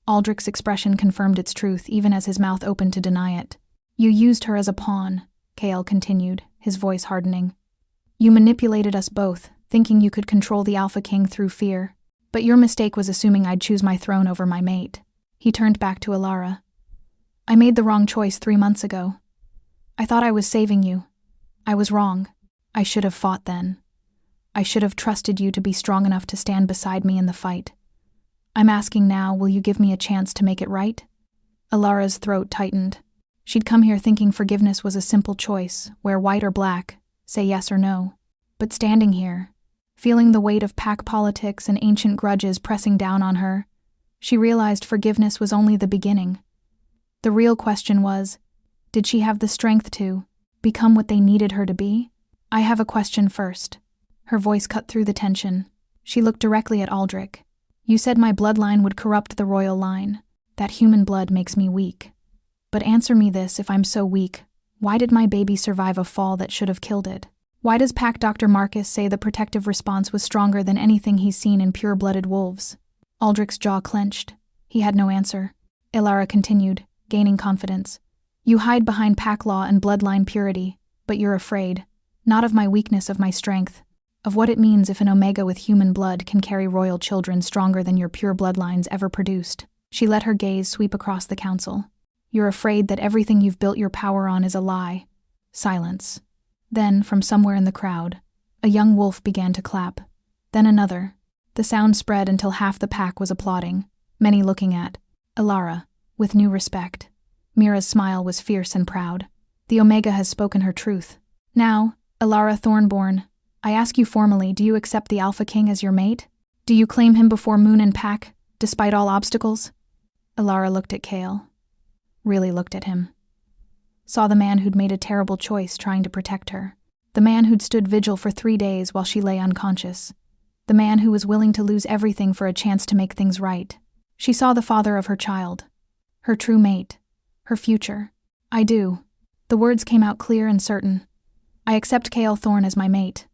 Aldrich's expression confirmed its truth even as his mouth opened to deny it. You used her as a pawn, Kael continued, his voice hardening. You manipulated us both, thinking you could control the Alpha King through fear. But your mistake was assuming I'd choose my throne over my mate. He turned back to Alara. I made the wrong choice 3 months ago. I thought I was saving you. I was wrong. I should have fought then. I should have trusted you to be strong enough to stand beside me in the fight. I'm asking now, will you give me a chance to make it right? Alara's throat tightened. She'd come here thinking forgiveness was a simple choice, wear white or black, say yes or no. But standing here, feeling the weight of pack politics and ancient grudges pressing down on her, she realized forgiveness was only the beginning. The real question was, did she have the strength to become what they needed her to be? I have a question first. Her voice cut through the tension. She looked directly at Aldrich. You said my bloodline would corrupt the royal line. That human blood makes me weak. But answer me this, if I'm so weak, why did my baby survive a fall that should have killed it? Why does Pack Dr. Marcus say the protective response was stronger than anything he's seen in pure-blooded wolves? Aldrich's jaw clenched. He had no answer. Alara continued, gaining confidence. You hide behind pack law and bloodline purity, but you're afraid. Not of my weakness, of my strength. Of what it means if an Omega with human blood can carry royal children stronger than your pure bloodlines ever produced. She let her gaze sweep across the council. You're afraid that everything you've built your power on is a lie. Silence. Then, from somewhere in the crowd, a young wolf began to clap. Then another. The sound spread until half the pack was applauding, many looking at Alara, with new respect. Mira's smile was fierce and proud. The Omega has spoken her truth. Now, Alara Thornborn, I ask you formally, do you accept the Alpha King as your mate? Do you claim him before Moon and Pack, despite all obstacles? Alara looked at Kael. Really looked at him. Saw the man who'd made a terrible choice trying to protect her. The man who'd stood vigil for 3 days while she lay unconscious. The man who was willing to lose everything for a chance to make things right. She saw the father of her child. Her true mate. Her future. I do. The words came out clear and certain. I accept Kael Thorne as my mate.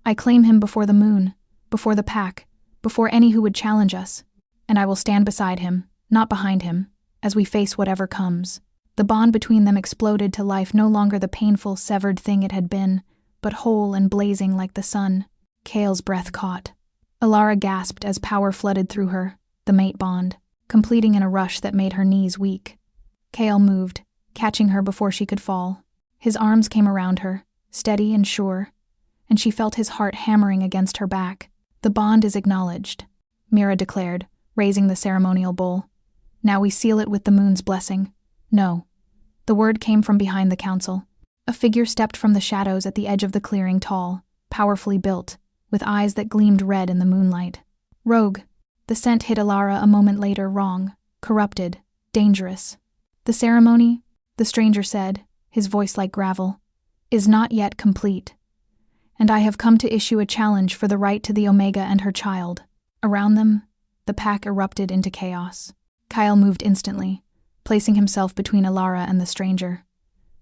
I claim him before the Moon, before the Pack, before any who would challenge us. And I will stand beside him, not behind him, as we face whatever comes. The bond between them exploded to life, no longer the painful, severed thing it had been, but whole and blazing like the sun. Kael's breath caught. Alara gasped as power flooded through her, the mate bond, completing in a rush that made her knees weak. Kael moved, catching her before she could fall. His arms came around her, steady and sure, and she felt his heart hammering against her back. The bond is acknowledged, Mira declared, raising the ceremonial bowl. Now we seal it with the Moon's blessing. No. The word came from behind the council. A figure stepped from the shadows at the edge of the clearing, tall, powerfully built, with eyes that gleamed red in the moonlight. Rogue. The scent hit Alara a moment later, wrong, corrupted, dangerous. The ceremony, the stranger said, his voice like gravel, is not yet complete. And I have come to issue a challenge for the right to the Omega and her child. Around them, the pack erupted into chaos. Kael moved instantly, placing himself between Alara and the stranger.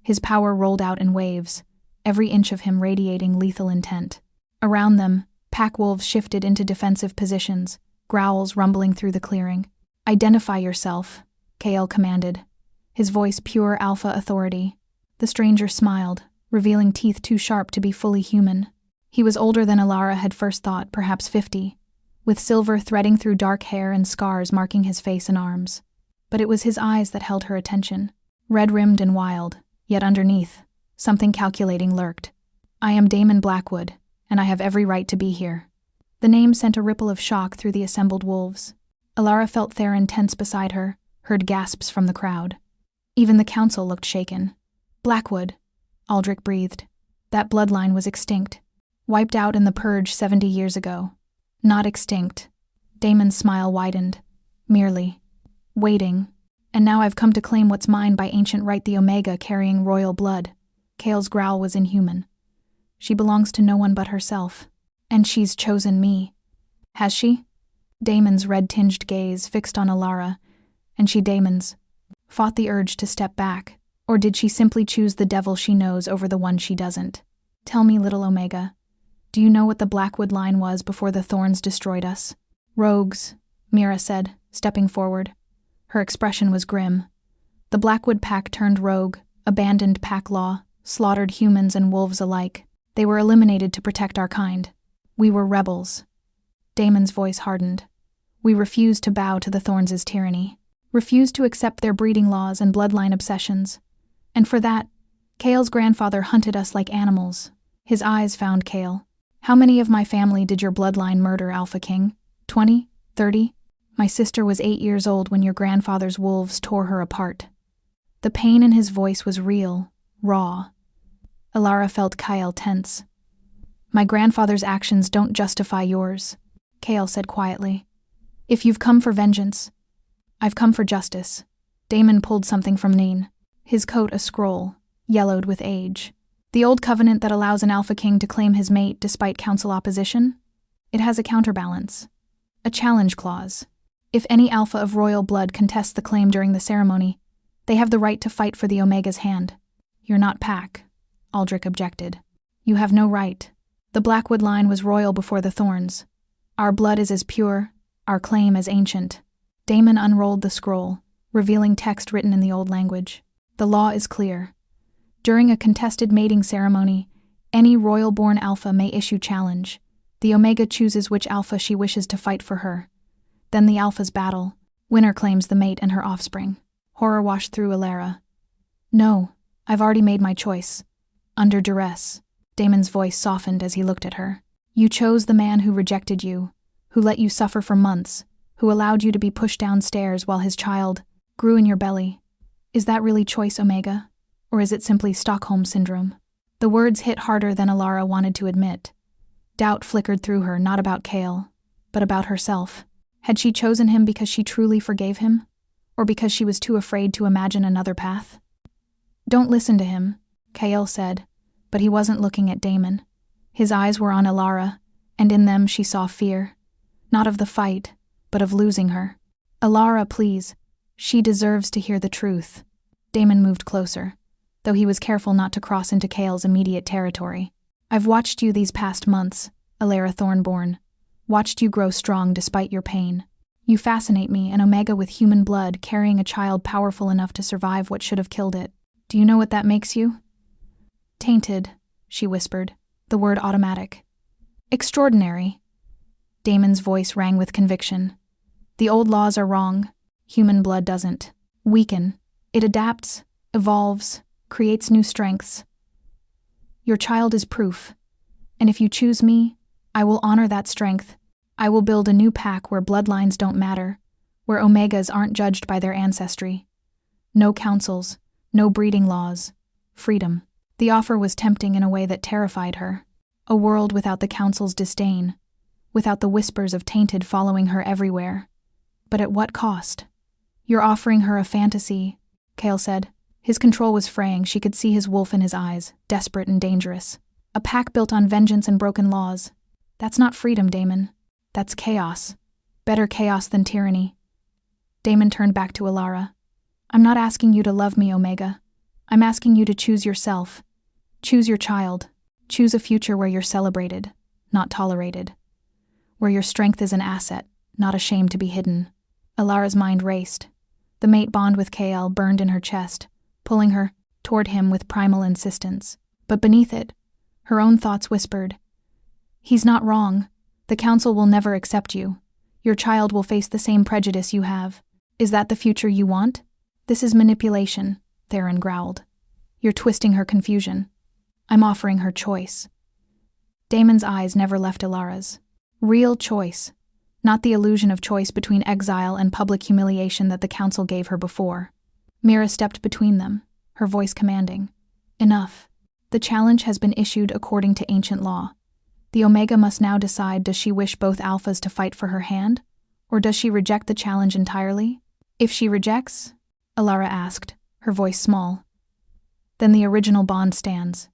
His power rolled out in waves, every inch of him radiating lethal intent. Around them, pack wolves shifted into defensive positions, growls rumbling through the clearing. Identify yourself, Kael commanded, his voice pure alpha authority. The stranger smiled, revealing teeth too sharp to be fully human. He was older than Alara had first thought, perhaps 50, with silver threading through dark hair and scars marking his face and arms. But it was his eyes that held her attention, red-rimmed and wild, yet underneath, something calculating lurked. I am Damon Blackwood, and I have every right to be here. The name sent a ripple of shock through the assembled wolves. Alara felt Theron tense beside her, heard gasps from the crowd. Even the council looked shaken. Blackwood, Aldrich breathed. That bloodline was extinct, wiped out in the purge 70 years ago. Not extinct. Damon's smile widened. Merely. Waiting. And now I've come to claim what's mine by ancient right, the Omega carrying royal blood. Kael's growl was inhuman. She belongs to no one but herself. And she's chosen me. Has she? Damon's red-tinged gaze fixed on Alara, and she Damon's. Fought the urge to step back, or did she simply choose the devil she knows over the one she doesn't? Tell me, little Omega, do you know what the Blackwood line was before the Thorns destroyed us? Rogues, Mira said, stepping forward. Her expression was grim. The Blackwood pack turned rogue, abandoned pack law, slaughtered humans and wolves alike. They were eliminated to protect our kind. We were rebels. Daemon's voice hardened. We refused to bow to the Thorns' tyranny, refused to accept their breeding laws and bloodline obsessions. And for that, Kale's grandfather hunted us like animals. His eyes found Kale. How many of my family did your bloodline murder, Alpha King? 20? 30? My sister was 8 years old when your grandfather's wolves tore her apart. The pain in his voice was real, raw. Alara felt Kale tense. My grandfather's actions don't justify yours, Kale said quietly. If you've come for vengeance, I've come for justice. Daemon pulled something from Neen, his coat a scroll, yellowed with age. The old covenant that allows an Alpha King to claim his mate despite council opposition? It has a counterbalance. A challenge clause. If any Alpha of royal blood contests the claim during the ceremony, they have the right to fight for the Omega's hand. You're not Pack, Aldrich objected. You have no right. The Blackwood line was royal before the Thorns. Our blood is as pure, our claim as ancient. Daemon unrolled the scroll, revealing text written in the old language. The law is clear. During a contested mating ceremony, any royal-born Alpha may issue challenge. The Omega chooses which Alpha she wishes to fight for her. Then the Alphas battle. Winner claims the mate and her offspring. Horror washed through Alara. No, I've already made my choice. Under duress. Daemon's voice softened as he looked at her. You chose the man who rejected you, who let you suffer for months, who allowed you to be pushed downstairs while his child grew in your belly. Is that really choice, Omega? Or is it simply Stockholm Syndrome? The words hit harder than Alara wanted to admit. Doubt flickered through her, not about Kale, but about herself. Had she chosen him because she truly forgave him? Or because she was too afraid to imagine another path? Don't listen to him, Kale said, but he wasn't looking at Daemon. His eyes were on Alara, and in them she saw fear. Not of the fight, but of losing her. Alara, please. She deserves to hear the truth. Daemon moved closer, though he was careful not to cross into Kale's immediate territory. I've watched you these past months, Alara Thornborn. Watched you grow strong despite your pain. You fascinate me, an Omega with human blood carrying a child powerful enough to survive what should have killed it. Do you know what that makes you? Tainted, she whispered, the word automatic. Extraordinary. Daemon's voice rang with conviction. The old laws are wrong. Human blood doesn't weaken. It adapts, evolves, creates new strengths. Your child is proof. And if you choose me, I will honor that strength. I will build a new pack where bloodlines don't matter, where Omegas aren't judged by their ancestry. No councils, no breeding laws. Freedom. The offer was tempting in a way that terrified her. A world without the council's disdain, without the whispers of tainted following her everywhere. But at what cost? You're offering her a fantasy, Kale said. His control was fraying. She could see his wolf in his eyes, desperate and dangerous. A pack built on vengeance and broken laws. That's not freedom, Daemon. That's chaos. Better chaos than tyranny. Daemon turned back to Alara. I'm not asking you to love me, Omega. I'm asking you to choose yourself. Choose your child. Choose a future where you're celebrated, not tolerated. Where your strength is an asset, not a shame to be hidden. Alara's mind raced. The mate bond with Kale burned in her chest, pulling her toward him with primal insistence. But beneath it, her own thoughts whispered, he's not wrong. The council will never accept you. Your child will face the same prejudice you have. Is that the future you want? This is manipulation, Theron growled. You're twisting her confusion. I'm offering her choice. Daemon's eyes never left Alara's. Real choice, not the illusion of choice between exile and public humiliation that the council gave her before. Mira stepped between them, her voice commanding. Enough. The challenge has been issued according to ancient law. The Omega must now decide, does she wish both Alphas to fight for her hand, or does she reject the challenge entirely? If she rejects, Alara asked, her voice small, then the original bond stands,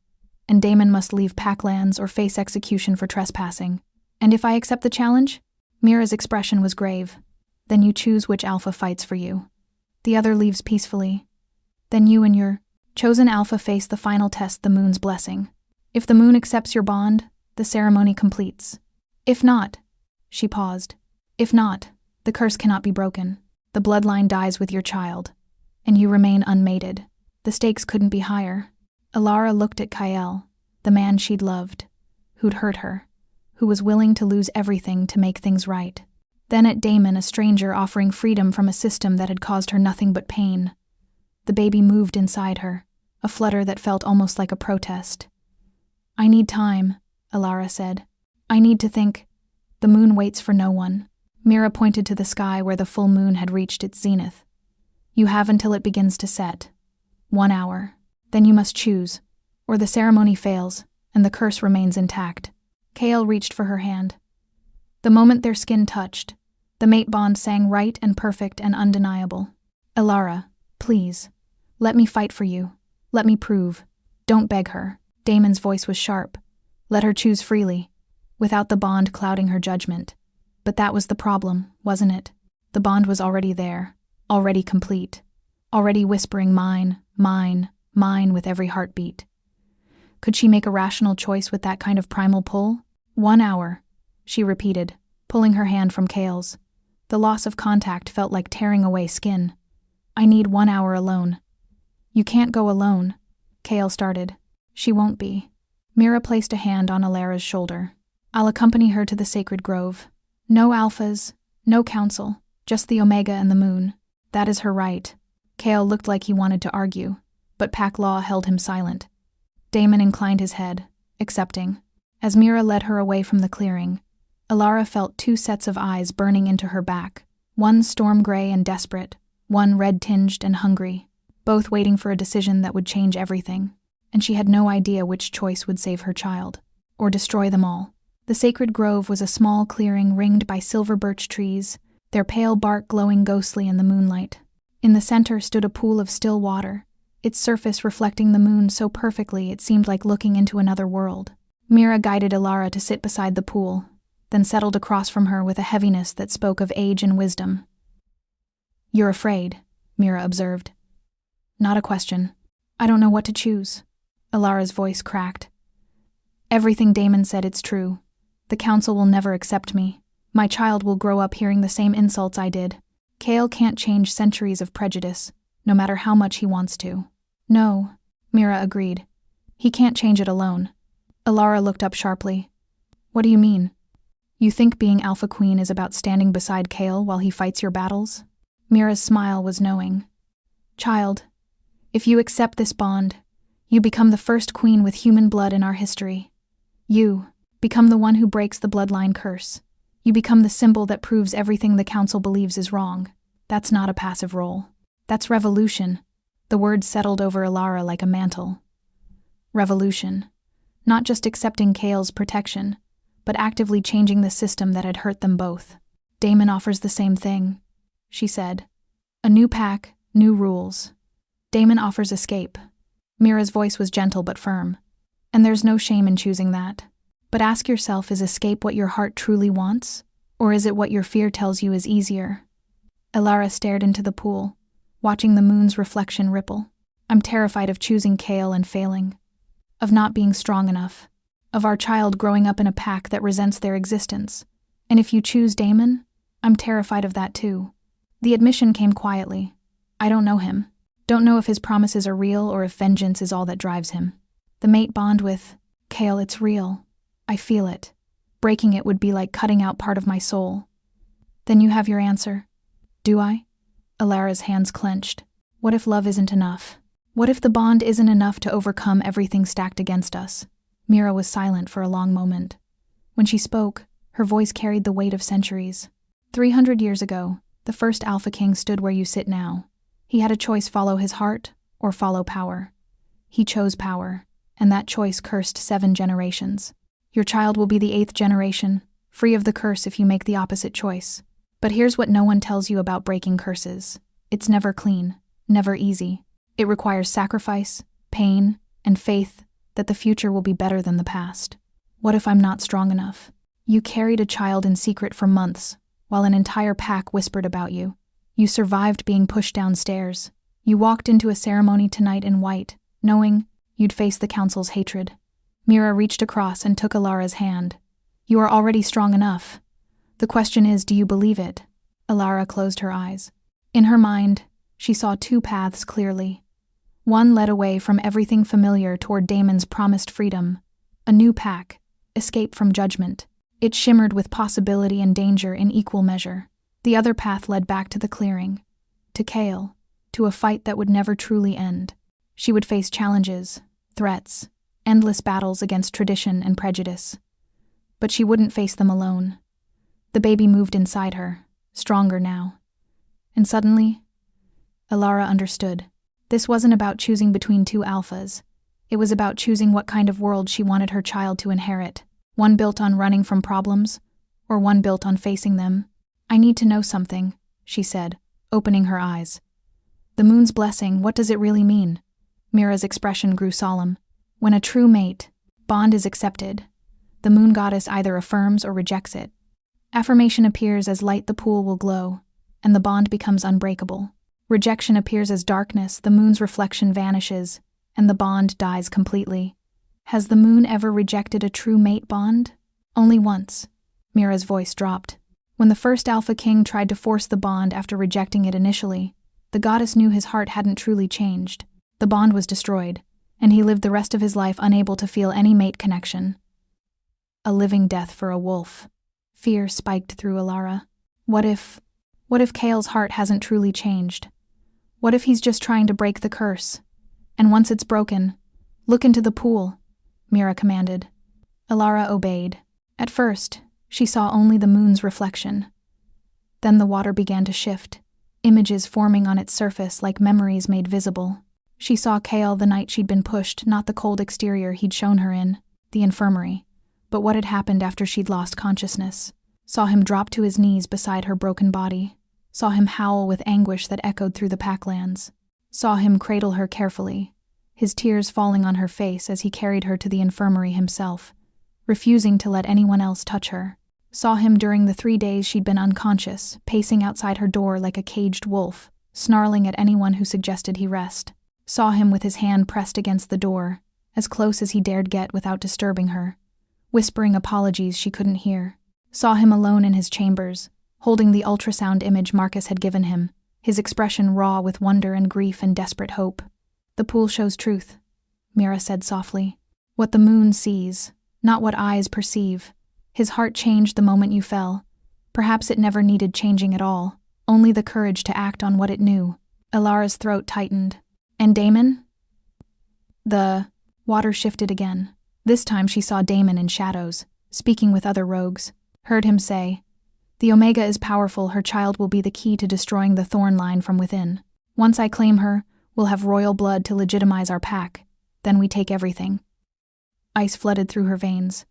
and Daemon must leave Packlands or face execution for trespassing. And if I accept the challenge? Mira's expression was grave. Then you choose which Alpha fights for you. The other leaves peacefully. Then you and your chosen Alpha face the final test, the moon's blessing. If the moon accepts your bond, the ceremony completes. If not, she paused. If not, the curse cannot be broken. The bloodline dies with your child, and you remain unmated. The stakes couldn't be higher. Alara looked at Kyle, the man she'd loved, who'd hurt her, who was willing to lose everything to make things right. Then at Damon, a stranger offering freedom from a system that had caused her nothing but pain. The baby moved inside her, a flutter that felt almost like a protest. "I need time," Alara said. "I need to think. The moon waits for no one." Mira pointed to the sky where the full moon had reached its zenith. "You have until it begins to set. 1 hour. Then you must choose, or the ceremony fails, and the curse remains intact." Kale reached for her hand. The moment their skin touched, the mate bond sang right and perfect and undeniable. "Alara, please. Let me fight for you. Let me prove. Don't beg her." Damon's voice was sharp. Let her choose freely, without the bond clouding her judgment. But that was the problem, wasn't it? The bond was already there, already complete, already whispering mine, mine, mine with every heartbeat. Could she make a rational choice with that kind of primal pull? 1 hour, she repeated, pulling her hand from Kale's. The loss of contact felt like tearing away skin. "I need 1 hour alone." "You can't go alone," Kale started. "She won't be." Mira placed a hand on Alara's shoulder. "I'll accompany her to the sacred grove. No alphas, no council, just the Omega and the moon. That is her right." Kale looked like he wanted to argue, but Pack Law held him silent. Damon inclined his head, accepting. As Mira led her away from the clearing, Alara felt 2 sets of eyes burning into her back, one storm-gray and desperate, one red-tinged and hungry, both waiting for a decision that would change everything, and she had no idea which choice would save her child, or destroy them all. The sacred grove was a small clearing ringed by silver birch trees, their pale bark glowing ghostly in the moonlight. In the center stood a pool of still water, its surface reflecting the moon so perfectly it seemed like looking into another world. Mira guided Alara to sit beside the pool, then settled across from her with a heaviness that spoke of age and wisdom. "You're afraid," Mira observed. "Not a question. I don't know what to choose." Alara's voice cracked. "Everything Damon said, it's true. The council will never accept me. My child will grow up hearing the same insults I did. Kale can't change centuries of prejudice, no matter how much he wants to." "No," Mira agreed. "He can't change it alone." Alara looked up sharply. "What do you mean? You think being Alpha Queen is about standing beside Kale while he fights your battles?" Mira's smile was knowing. "Child, if you accept this bond, you become the first queen with human blood in our history. You become the one who breaks the bloodline curse. You become the symbol that proves everything the council believes is wrong. That's not a passive role. That's revolution." The words settled over Alara like a mantle. Revolution. Not just accepting Kale's protection, but actively changing the system that had hurt them both. "Damon offers the same thing," she said. "A new pack, new rules. Damon offers escape." Mira's voice was gentle but firm. "And there's no shame in choosing that. But ask yourself, is escape what your heart truly wants? Or is it what your fear tells you is easier?" Alara stared into the pool, watching the moon's reflection ripple. "I'm terrified of choosing Kale and failing. Of not being strong enough. Of our child growing up in a pack that resents their existence. And if you choose Damon, I'm terrified of that too." The admission came quietly. "I don't know him. Don't know if his promises are real or if vengeance is all that drives him. The mate bond with Kale, it's real. I feel it. Breaking it would be like cutting out part of my soul." "Then you have your answer." "Do I?" Alara's hands clenched. "What if love isn't enough? What if the bond isn't enough to overcome everything stacked against us?" Mira was silent for a long moment. When she spoke, her voice carried the weight of centuries. 300 years ago, the first Alpha King stood where you sit now. He had a choice: follow his heart or follow power. He chose power, and that choice cursed 7 generations. Your child will be the 8th generation, free of the curse if you make the opposite choice. But here's what no one tells you about breaking curses. It's never clean, never easy. It requires sacrifice, pain, and faith that the future will be better than the past. What if I'm not strong enough? You carried a child in secret for months, while an entire pack whispered about you. You survived being pushed downstairs. You walked into a ceremony tonight in white, knowing you'd face the council's hatred. Mira reached across and took Alara's hand. "You are already strong enough. The question is, do you believe it?" Alara closed her eyes. In her mind, she saw 2 paths clearly. One led away from everything familiar toward Damon's promised freedom. A new pack, escape from judgment. It shimmered with possibility and danger in equal measure. The other path led back to the clearing, to Kale, to a fight that would never truly end. She would face challenges, threats, endless battles against tradition and prejudice. But she wouldn't face them alone. The baby moved inside her, stronger now. And suddenly, Alara understood. This wasn't about choosing between two alphas. It was about choosing what kind of world she wanted her child to inherit. One built on running from problems, or one built on facing them. I need to know something, she said, opening her eyes. The moon's blessing, what does it really mean? Mira's expression grew solemn. When a true mate, bond is accepted, the moon goddess either affirms or rejects it. Affirmation appears as light, the pool will glow, and the bond becomes unbreakable. Rejection appears as darkness, the moon's reflection vanishes, and the bond dies completely. Has the moon ever rejected a true mate bond? Only once. Mira's voice dropped. When the first Alpha King tried to force the bond after rejecting it initially, the goddess knew his heart hadn't truly changed. The bond was destroyed, and he lived the rest of his life unable to feel any mate connection. A living death for a wolf. Fear spiked through Alara. What if Kale's heart hasn't truly changed? What if he's just trying to break the curse? And once it's broken, look into the pool, Mira commanded. Alara obeyed. At first, she saw only the moon's reflection. Then the water began to shift, images forming on its surface like memories made visible. She saw Kale the night she'd been pushed, not the cold exterior he'd shown her in, the infirmary, but what had happened after she'd lost consciousness. Saw him drop to his knees beside her broken body. Saw him howl with anguish that echoed through the packlands. Saw him cradle her carefully, his tears falling on her face as he carried her to the infirmary himself, refusing to let anyone else touch her. Saw him during the 3 days she'd been unconscious, pacing outside her door like a caged wolf, snarling at anyone who suggested he rest. Saw him with his hand pressed against the door, as close as he dared get without disturbing her, whispering apologies she couldn't hear. Saw him alone in his chambers, holding the ultrasound image Marcus had given him, his expression raw with wonder and grief and desperate hope. The pool shows truth, Mira said softly. What the moon sees, not what eyes perceive. His heart changed the moment you fell. Perhaps it never needed changing at all, only the courage to act on what it knew. Alara's throat tightened. And Damon? The water shifted again. This time she saw Damon in shadows, speaking with other rogues. Heard him say, "The Omega is powerful, her child will be the key to destroying the Thorn line from within. Once I claim her, we'll have royal blood to legitimize our pack. Then we take everything." Ice flooded through her veins.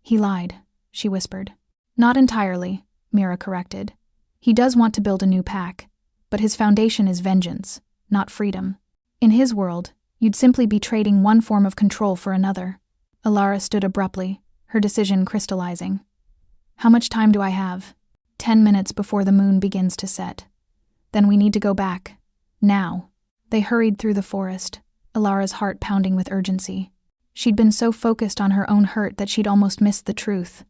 He lied, she whispered. Not entirely, Mira corrected. He does want to build a new pack, but his foundation is vengeance, not freedom. In his world, you'd simply be trading one form of control for another. Alara stood abruptly, her decision crystallizing. How much time do I have? 10 minutes before the moon begins to set. Then we need to go back. Now. They hurried through the forest, Alara's heart pounding with urgency. She'd been so focused on her own hurt that she'd almost missed the truth.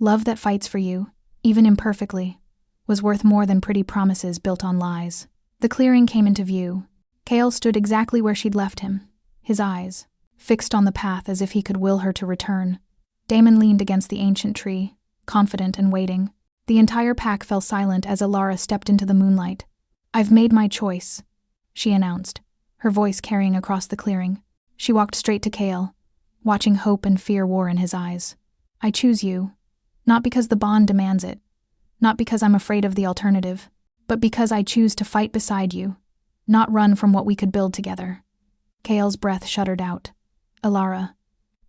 Love that fights for you, even imperfectly, was worth more than pretty promises built on lies. The clearing came into view. Kale stood exactly where she'd left him, his eyes fixed on the path as if he could will her to return. Damon leaned against the ancient tree, confident and waiting. The entire pack fell silent as Alara stepped into the moonlight. "I've made my choice," she announced, her voice carrying across the clearing. She walked straight to Kale, watching hope and fear war in his eyes. "I choose you, not because the bond demands it, not because I'm afraid of the alternative, but because I choose to fight beside you, not run from what we could build together." Kale's breath shuddered out. "Alara."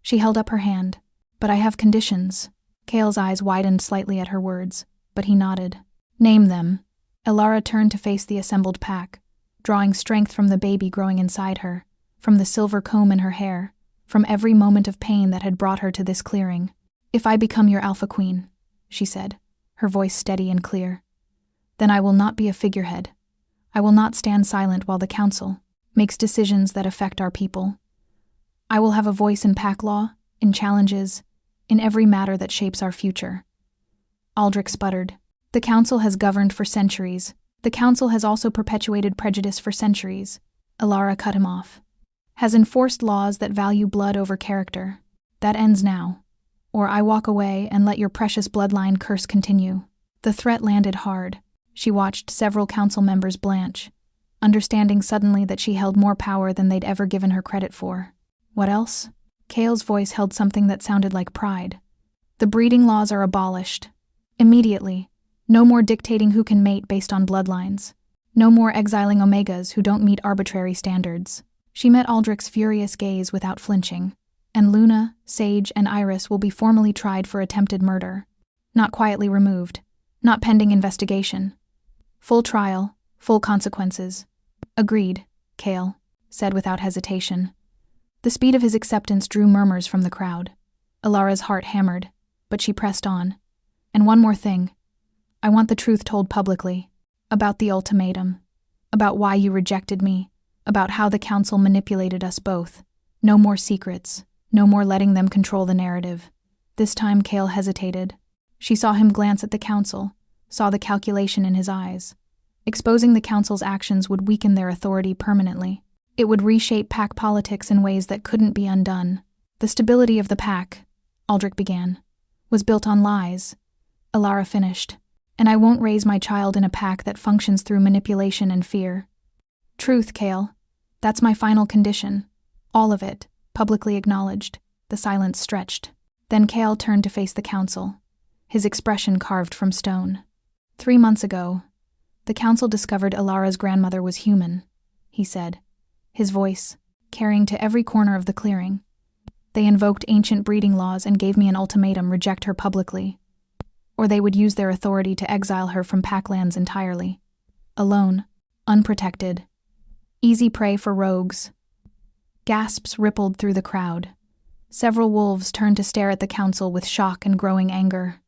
She held up her hand. "But I have conditions." Kale's eyes widened slightly at her words, but he nodded. "Name them." Alara turned to face the assembled pack, drawing strength from the baby growing inside her, from the silver comb in her hair, from every moment of pain that had brought her to this clearing. "If I become your Alpha Queen," she said, her voice steady and clear, "then I will not be a figurehead. I will not stand silent while the Council makes decisions that affect our people. I will have a voice in pack law, in challenges, in every matter that shapes our future." Aldrich sputtered. "The Council has governed for centuries. The Council has also perpetuated prejudice for centuries. Alara cut him off. Has enforced laws that value blood over character. That ends now. Or I walk away and let your precious bloodline curse continue. The threat landed hard. She watched several council members blanch, understanding suddenly that she held more power than they'd ever given her credit for. What else? Kale's voice held something that sounded like pride. The breeding laws are abolished. Immediately. No more dictating who can mate based on bloodlines. No more exiling Omegas who don't meet arbitrary standards. She met Aldrich's furious gaze without flinching. And Luna, Sage, and Iris will be formally tried for attempted murder. Not quietly removed. Not pending investigation. Full trial, full consequences. Agreed, Kale said without hesitation. The speed of his acceptance drew murmurs from the crowd. Alara's heart hammered, but she pressed on. And one more thing. I want the truth told publicly. About the ultimatum. About why you rejected me. About how the council manipulated us both. No more secrets. No more letting them control the narrative. This time Kale hesitated. She saw him glance at the council, saw the calculation in his eyes. Exposing the council's actions would weaken their authority permanently. It would reshape pack politics in ways that couldn't be undone. The stability of the pack, Aldrich began, was built on lies. Alara finished. And I won't raise my child in a pack that functions through manipulation and fear. Truth, Kale. That's my final condition. All of it, publicly acknowledged. The silence stretched. Then Kale turned to face the council, his expression carved from stone. 3 months ago, the council discovered Alara's grandmother was human, he said, his voice carrying to every corner of the clearing. They invoked ancient breeding laws and gave me an ultimatum: reject her publicly, or they would use their authority to exile her from Packlands entirely. Alone, unprotected, easy prey for rogues. Gasps rippled through the crowd. Several wolves turned to stare at the council with shock and growing anger.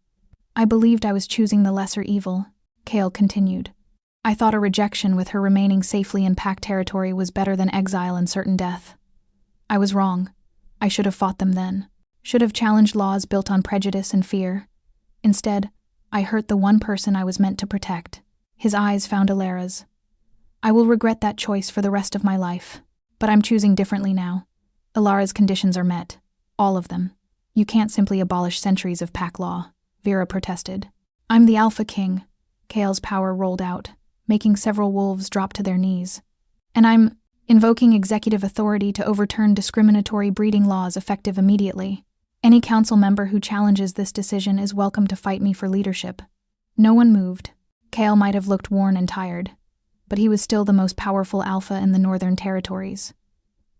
I believed I was choosing the lesser evil, Kale continued. I thought a rejection with her remaining safely in Pack territory was better than exile and certain death. I was wrong. I should have fought them then. Should have challenged laws built on prejudice and fear. Instead, I hurt the one person I was meant to protect. His eyes found Alara's. I will regret that choice for the rest of my life. But I'm choosing differently now. Alara's conditions are met. All of them. You can't simply abolish centuries of pack law, Vera protested. I'm the Alpha King. Kale's power rolled out, making several wolves drop to their knees. And I'm invoking executive authority to overturn discriminatory breeding laws effective immediately. Any council member who challenges this decision is welcome to fight me for leadership. No one moved. Kale might have looked worn and tired, but he was still the most powerful alpha in the Northern Territories.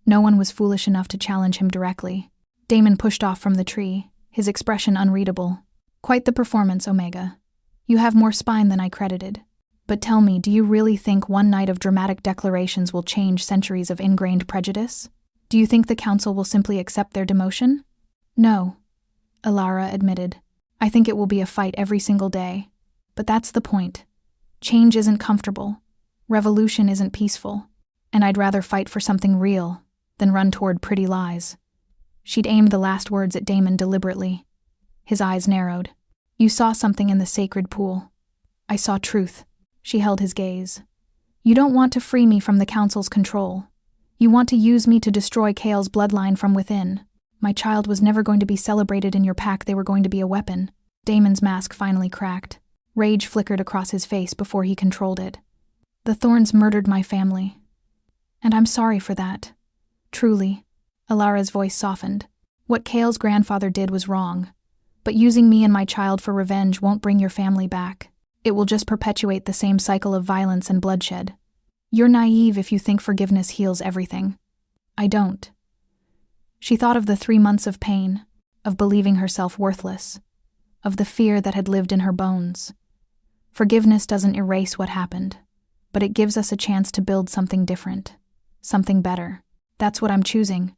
No one was foolish enough to challenge him directly. Damon pushed off from the tree, his expression unreadable. Quite the performance, Omega. You have more spine than I credited. But tell me, do you really think one night of dramatic declarations will change centuries of ingrained prejudice? Do you think the council will simply accept their demotion? No, Alara admitted. I think it will be a fight every single day. But that's the point. Change isn't comfortable. Revolution isn't peaceful. And I'd rather fight for something real than run toward pretty lies. She'd aimed the last words at Damon deliberately. His eyes narrowed. You saw something in the sacred pool. I saw truth. She held his gaze. You don't want to free me from the council's control. You want to use me to destroy Kale's bloodline from within. My child was never going to be celebrated in your pack. They were going to be a weapon. Damon's mask finally cracked. Rage flickered across his face before he controlled it. The Thorns murdered my family. And I'm sorry for that. Truly. Alara's voice softened. What Kale's grandfather did was wrong. But using me and my child for revenge won't bring your family back. It will just perpetuate the same cycle of violence and bloodshed. You're naive if you think forgiveness heals everything. I don't. She thought of the 3 months of pain, of believing herself worthless, of the fear that had lived in her bones. Forgiveness doesn't erase what happened, but it gives us a chance to build something different, something better. That's what I'm choosing.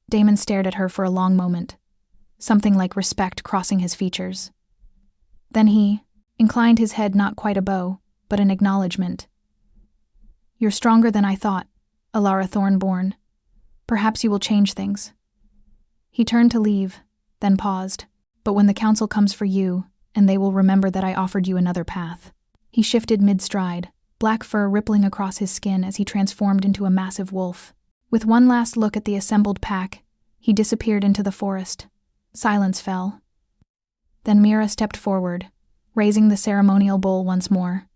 Damon stared at her for a long moment, something like respect crossing his features. Then he inclined his head, not quite a bow, but an acknowledgement. You're stronger than I thought, Alara Thornborn. Perhaps you will change things. He turned to leave, then paused. But when the council comes for you, and they will remember that I offered you another path. He shifted mid-stride, black fur rippling across his skin as he transformed into a massive wolf. With one last look at the assembled pack, he disappeared into the forest. Silence fell. Then Mira stepped forward, raising the ceremonial bowl once more.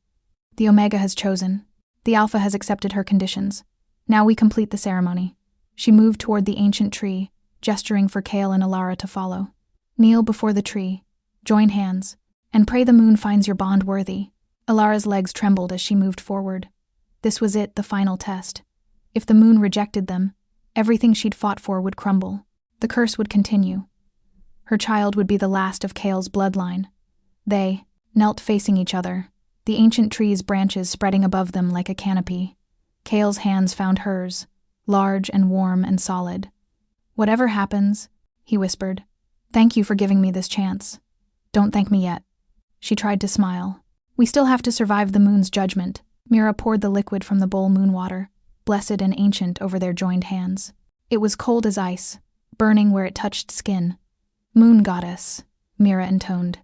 The Omega has chosen. The Alpha has accepted her conditions. Now we complete the ceremony. She moved toward the ancient tree, gesturing for Kale and Alara to follow. Kneel before the tree, join hands, and pray the moon finds your bond worthy. Alara's legs trembled as she moved forward. This was it, the final test. If the moon rejected them, everything she'd fought for would crumble. The curse would continue. Her child would be the last of Kale's bloodline. They knelt facing each other, the ancient tree's branches spreading above them like a canopy. Kale's hands found hers, large and warm and solid. "Whatever happens," he whispered, "thank you for giving me this chance. Don't thank me yet." She tried to smile. "We still have to survive the moon's judgment." Mira poured the liquid from the bowl moon water, blessed and ancient, over their joined hands. It was cold as ice, burning where it touched skin. "Moon goddess," Mira intoned,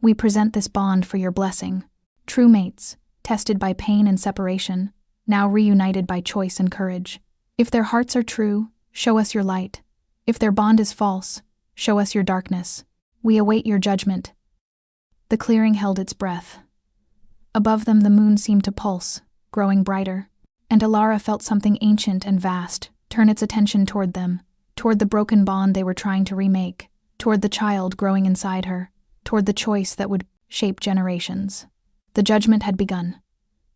"we present this bond for your blessing. True mates, tested by pain and separation, now reunited by choice and courage. If their hearts are true, show us your light. If their bond is false, show us your darkness. We await your judgment." The clearing held its breath. Above them the moon seemed to pulse, growing brighter, and Alara felt something ancient and vast turn its attention toward them, toward the broken bond they were trying to remake, toward the child growing inside her, toward the choice that would shape generations. The judgment had begun.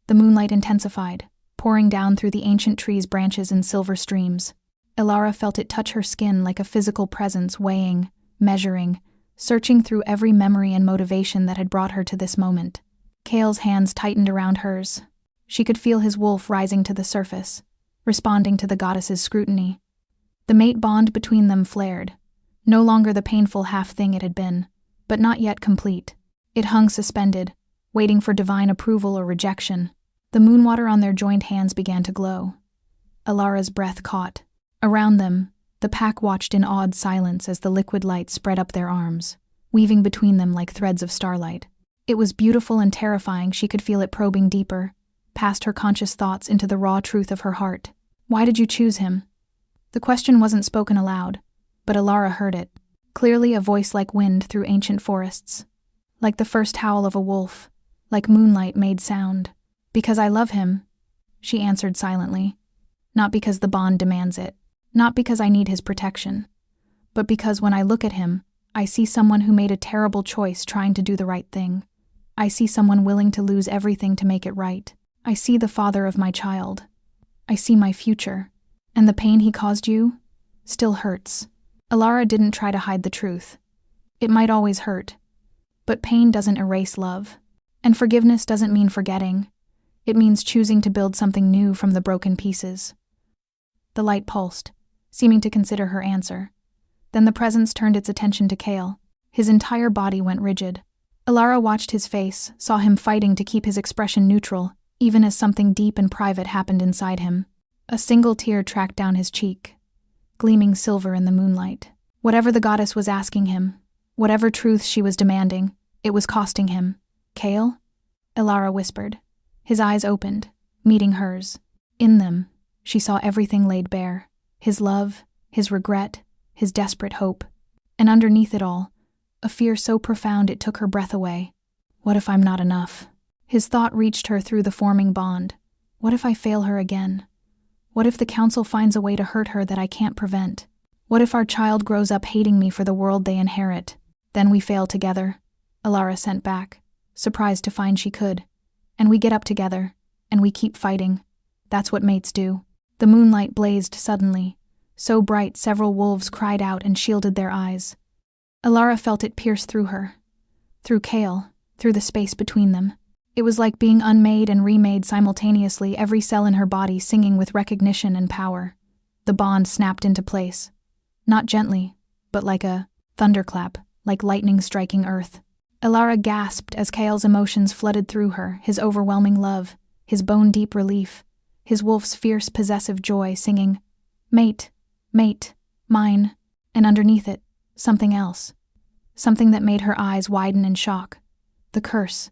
The moonlight intensified, pouring down through the ancient tree's branches in silver streams. Alara felt it touch her skin like a physical presence, weighing, measuring, searching through every memory and motivation that had brought her to this moment. Kale's hands tightened around hers. She could feel his wolf rising to the surface, responding to the goddess's scrutiny. The mate bond between them flared, no longer the painful half-thing it had been, but not yet complete. It hung suspended, waiting for divine approval or rejection. The moonwater on their joined hands began to glow. Alara's breath caught. Around them, the pack watched in awed silence as the liquid light spread up their arms, weaving between them like threads of starlight. It was beautiful and terrifying. She could feel it probing deeper, past her conscious thoughts into the raw truth of her heart. Why did you choose him? The question wasn't spoken aloud, but Alara heard it, clearly, a voice like wind through ancient forests, like the first howl of a wolf, like moonlight made sound. "Because I love him," she answered silently. "Not because the bond demands it, not because I need his protection, but because when I look at him, I see someone who made a terrible choice trying to do the right thing. I see someone willing to lose everything to make it right. I see the father of my child. I see my future. And the pain he caused you still hurts." Alara didn't try to hide the truth. It might always hurt, but pain doesn't erase love. And forgiveness doesn't mean forgetting. It means choosing to build something new from the broken pieces. The light pulsed, seeming to consider her answer. Then the presence turned its attention to Kale. His entire body went rigid. Alara watched his face, saw him fighting to keep his expression neutral, even as something deep and private happened inside him. A single tear tracked down his cheek, gleaming silver in the moonlight. Whatever the goddess was asking him, whatever truth she was demanding, it was costing him. "Kale?" Alara whispered. His eyes opened, meeting hers. In them, she saw everything laid bare. His love, his regret, his desperate hope. And underneath it all, a fear so profound it took her breath away. What if I'm not enough? His thought reached her through the forming bond. What if I fail her again? What if the council finds a way to hurt her that I can't prevent? What if our child grows up hating me for the world they inherit? Then we fail together, Alara sent back, surprised to find she could. And we get up together, and we keep fighting. That's what mates do. The moonlight blazed suddenly, so bright several wolves cried out and shielded their eyes. Alara felt it pierce through her, through Kale, through the space between them. It was like being unmade and remade simultaneously, every cell in her body singing with recognition and power. The bond snapped into place. Not gently, but like a thunderclap, like lightning striking earth. Alara gasped as Kale's emotions flooded through her, his overwhelming love, his bone-deep relief, his wolf's fierce possessive joy, singing, "Mate, mate, mine," and underneath it, something else. Something that made her eyes widen in shock. The curse.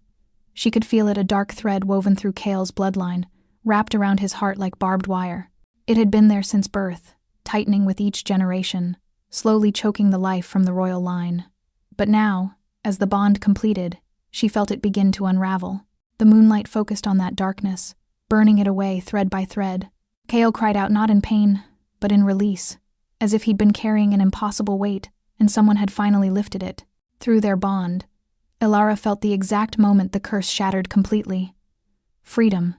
She could feel it, a dark thread woven through Cale's bloodline, wrapped around his heart like barbed wire. It had been there since birth, tightening with each generation, slowly choking the life from the royal line. But now, as the bond completed, she felt it begin to unravel. The moonlight focused on that darkness, burning it away thread by thread. Cale cried out, not in pain, but in release, as if he'd been carrying an impossible weight and someone had finally lifted it. Through their bond, Elara felt the exact moment the curse shattered completely. Freedom,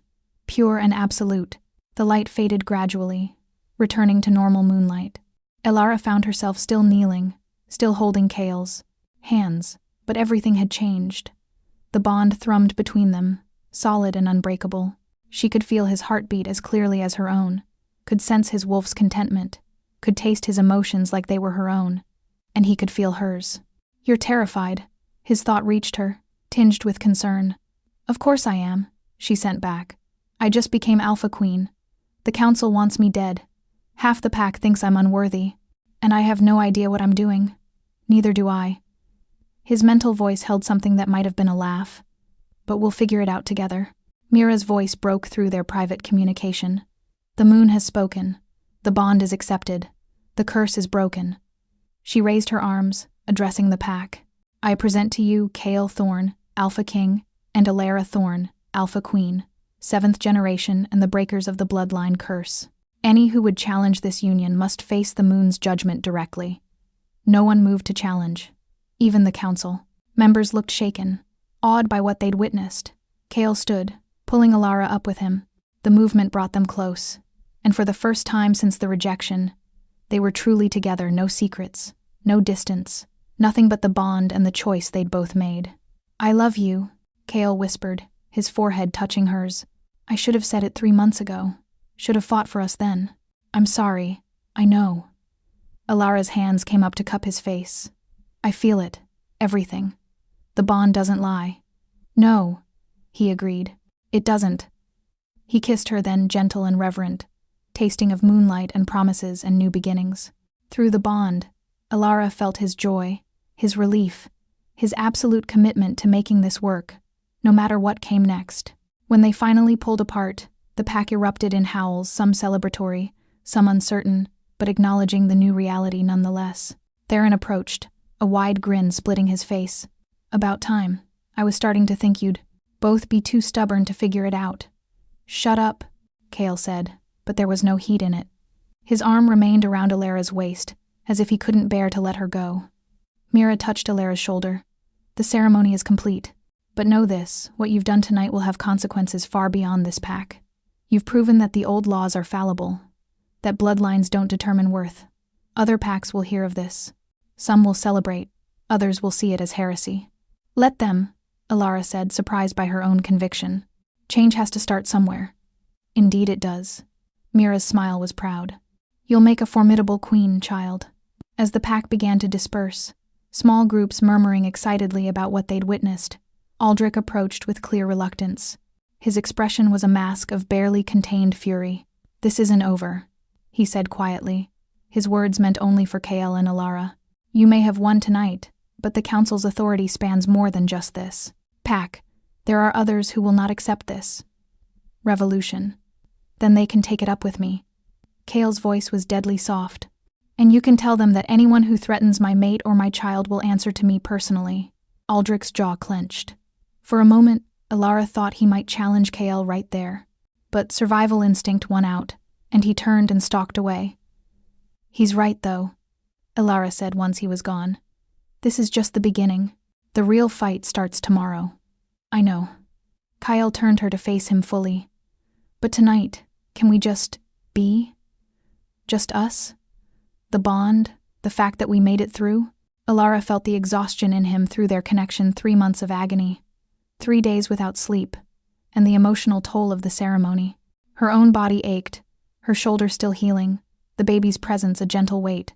pure and absolute. The light faded gradually, returning to normal moonlight. Elara found herself still kneeling, still holding Cale's hands, but everything had changed. The bond thrummed between them, solid and unbreakable. She could feel his heartbeat as clearly as her own, could sense his wolf's contentment, could taste his emotions like they were her own, and he could feel hers. You're terrified, his thought reached her, tinged with concern. Of course I am, she sent back. I just became Alpha Queen. The council wants me dead. Half the pack thinks I'm unworthy, and I have no idea what I'm doing. Neither do I. His mental voice held something that might have been a laugh. But we'll figure it out together. Mira's voice broke through their private communication. The moon has spoken. The bond is accepted. The curse is broken. She raised her arms, addressing the pack. I present to you Cale Thorne, Alpha King, and Elara Thorne, Alpha Queen, 7th generation and the breakers of the bloodline curse. Any who would challenge this union must face the moon's judgment directly. No one moved to challenge. Even the council. Members looked shaken, awed by what they'd witnessed. Cale stood, pulling Elara up with him. The movement brought them close, and for the first time since the rejection, they were truly together, no secrets, no distance, nothing but the bond and the choice they'd both made. I love you, Cale whispered, his forehead touching hers. I should have said it 3 months ago. Should have fought for us then. I'm sorry. I know. Elara's hands came up to cup his face. I feel it. Everything. The bond doesn't lie. No, he agreed. It doesn't. He kissed her then, gentle and reverent, tasting of moonlight and promises and new beginnings. Through the bond, Elara felt his joy, his relief, his absolute commitment to making this work, no matter what came next. When they finally pulled apart, the pack erupted in howls, some celebratory, some uncertain, but acknowledging the new reality nonetheless. Theron approached, a wide grin splitting his face. About time. I was starting to think you'd both be too stubborn to figure it out. Shut up, Cale said, but there was no heat in it. His arm remained around Elara's waist, as if he couldn't bear to let her go. Mira touched Elara's shoulder. The ceremony is complete. But know this, what you've done tonight will have consequences far beyond this pack. You've proven that the old laws are fallible, that bloodlines don't determine worth. Other packs will hear of this. Some will celebrate, others will see it as heresy. Let them, Elara said, surprised by her own conviction. Change has to start somewhere. Indeed it does. Mira's smile was proud. You'll make a formidable queen, child. As the pack began to disperse, small groups murmuring excitedly about what they'd witnessed, Aldrich approached with clear reluctance. His expression was a mask of barely contained fury. This isn't over, he said quietly. His words meant only for Cale and Elara. You may have won tonight, but the council's authority spans more than just this. Pack, there are others who will not accept this. Revolution. Then they can take it up with me. Cale's voice was deadly soft. And you can tell them that anyone who threatens my mate or my child will answer to me personally. Aldrich's jaw clenched. For a moment, Elara thought he might challenge Cale right there. But survival instinct won out, and he turned and stalked away. He's right, though, Elara said once he was gone. This is just the beginning. The real fight starts tomorrow. I know. Kyle turned her to face him fully. But tonight, can we just be? Just us? The bond, the fact that we made it through? Elara felt the exhaustion in him through their connection, 3 months of agony, 3 days without sleep, and the emotional toll of the ceremony. Her own body ached, her shoulder still healing, the baby's presence a gentle weight.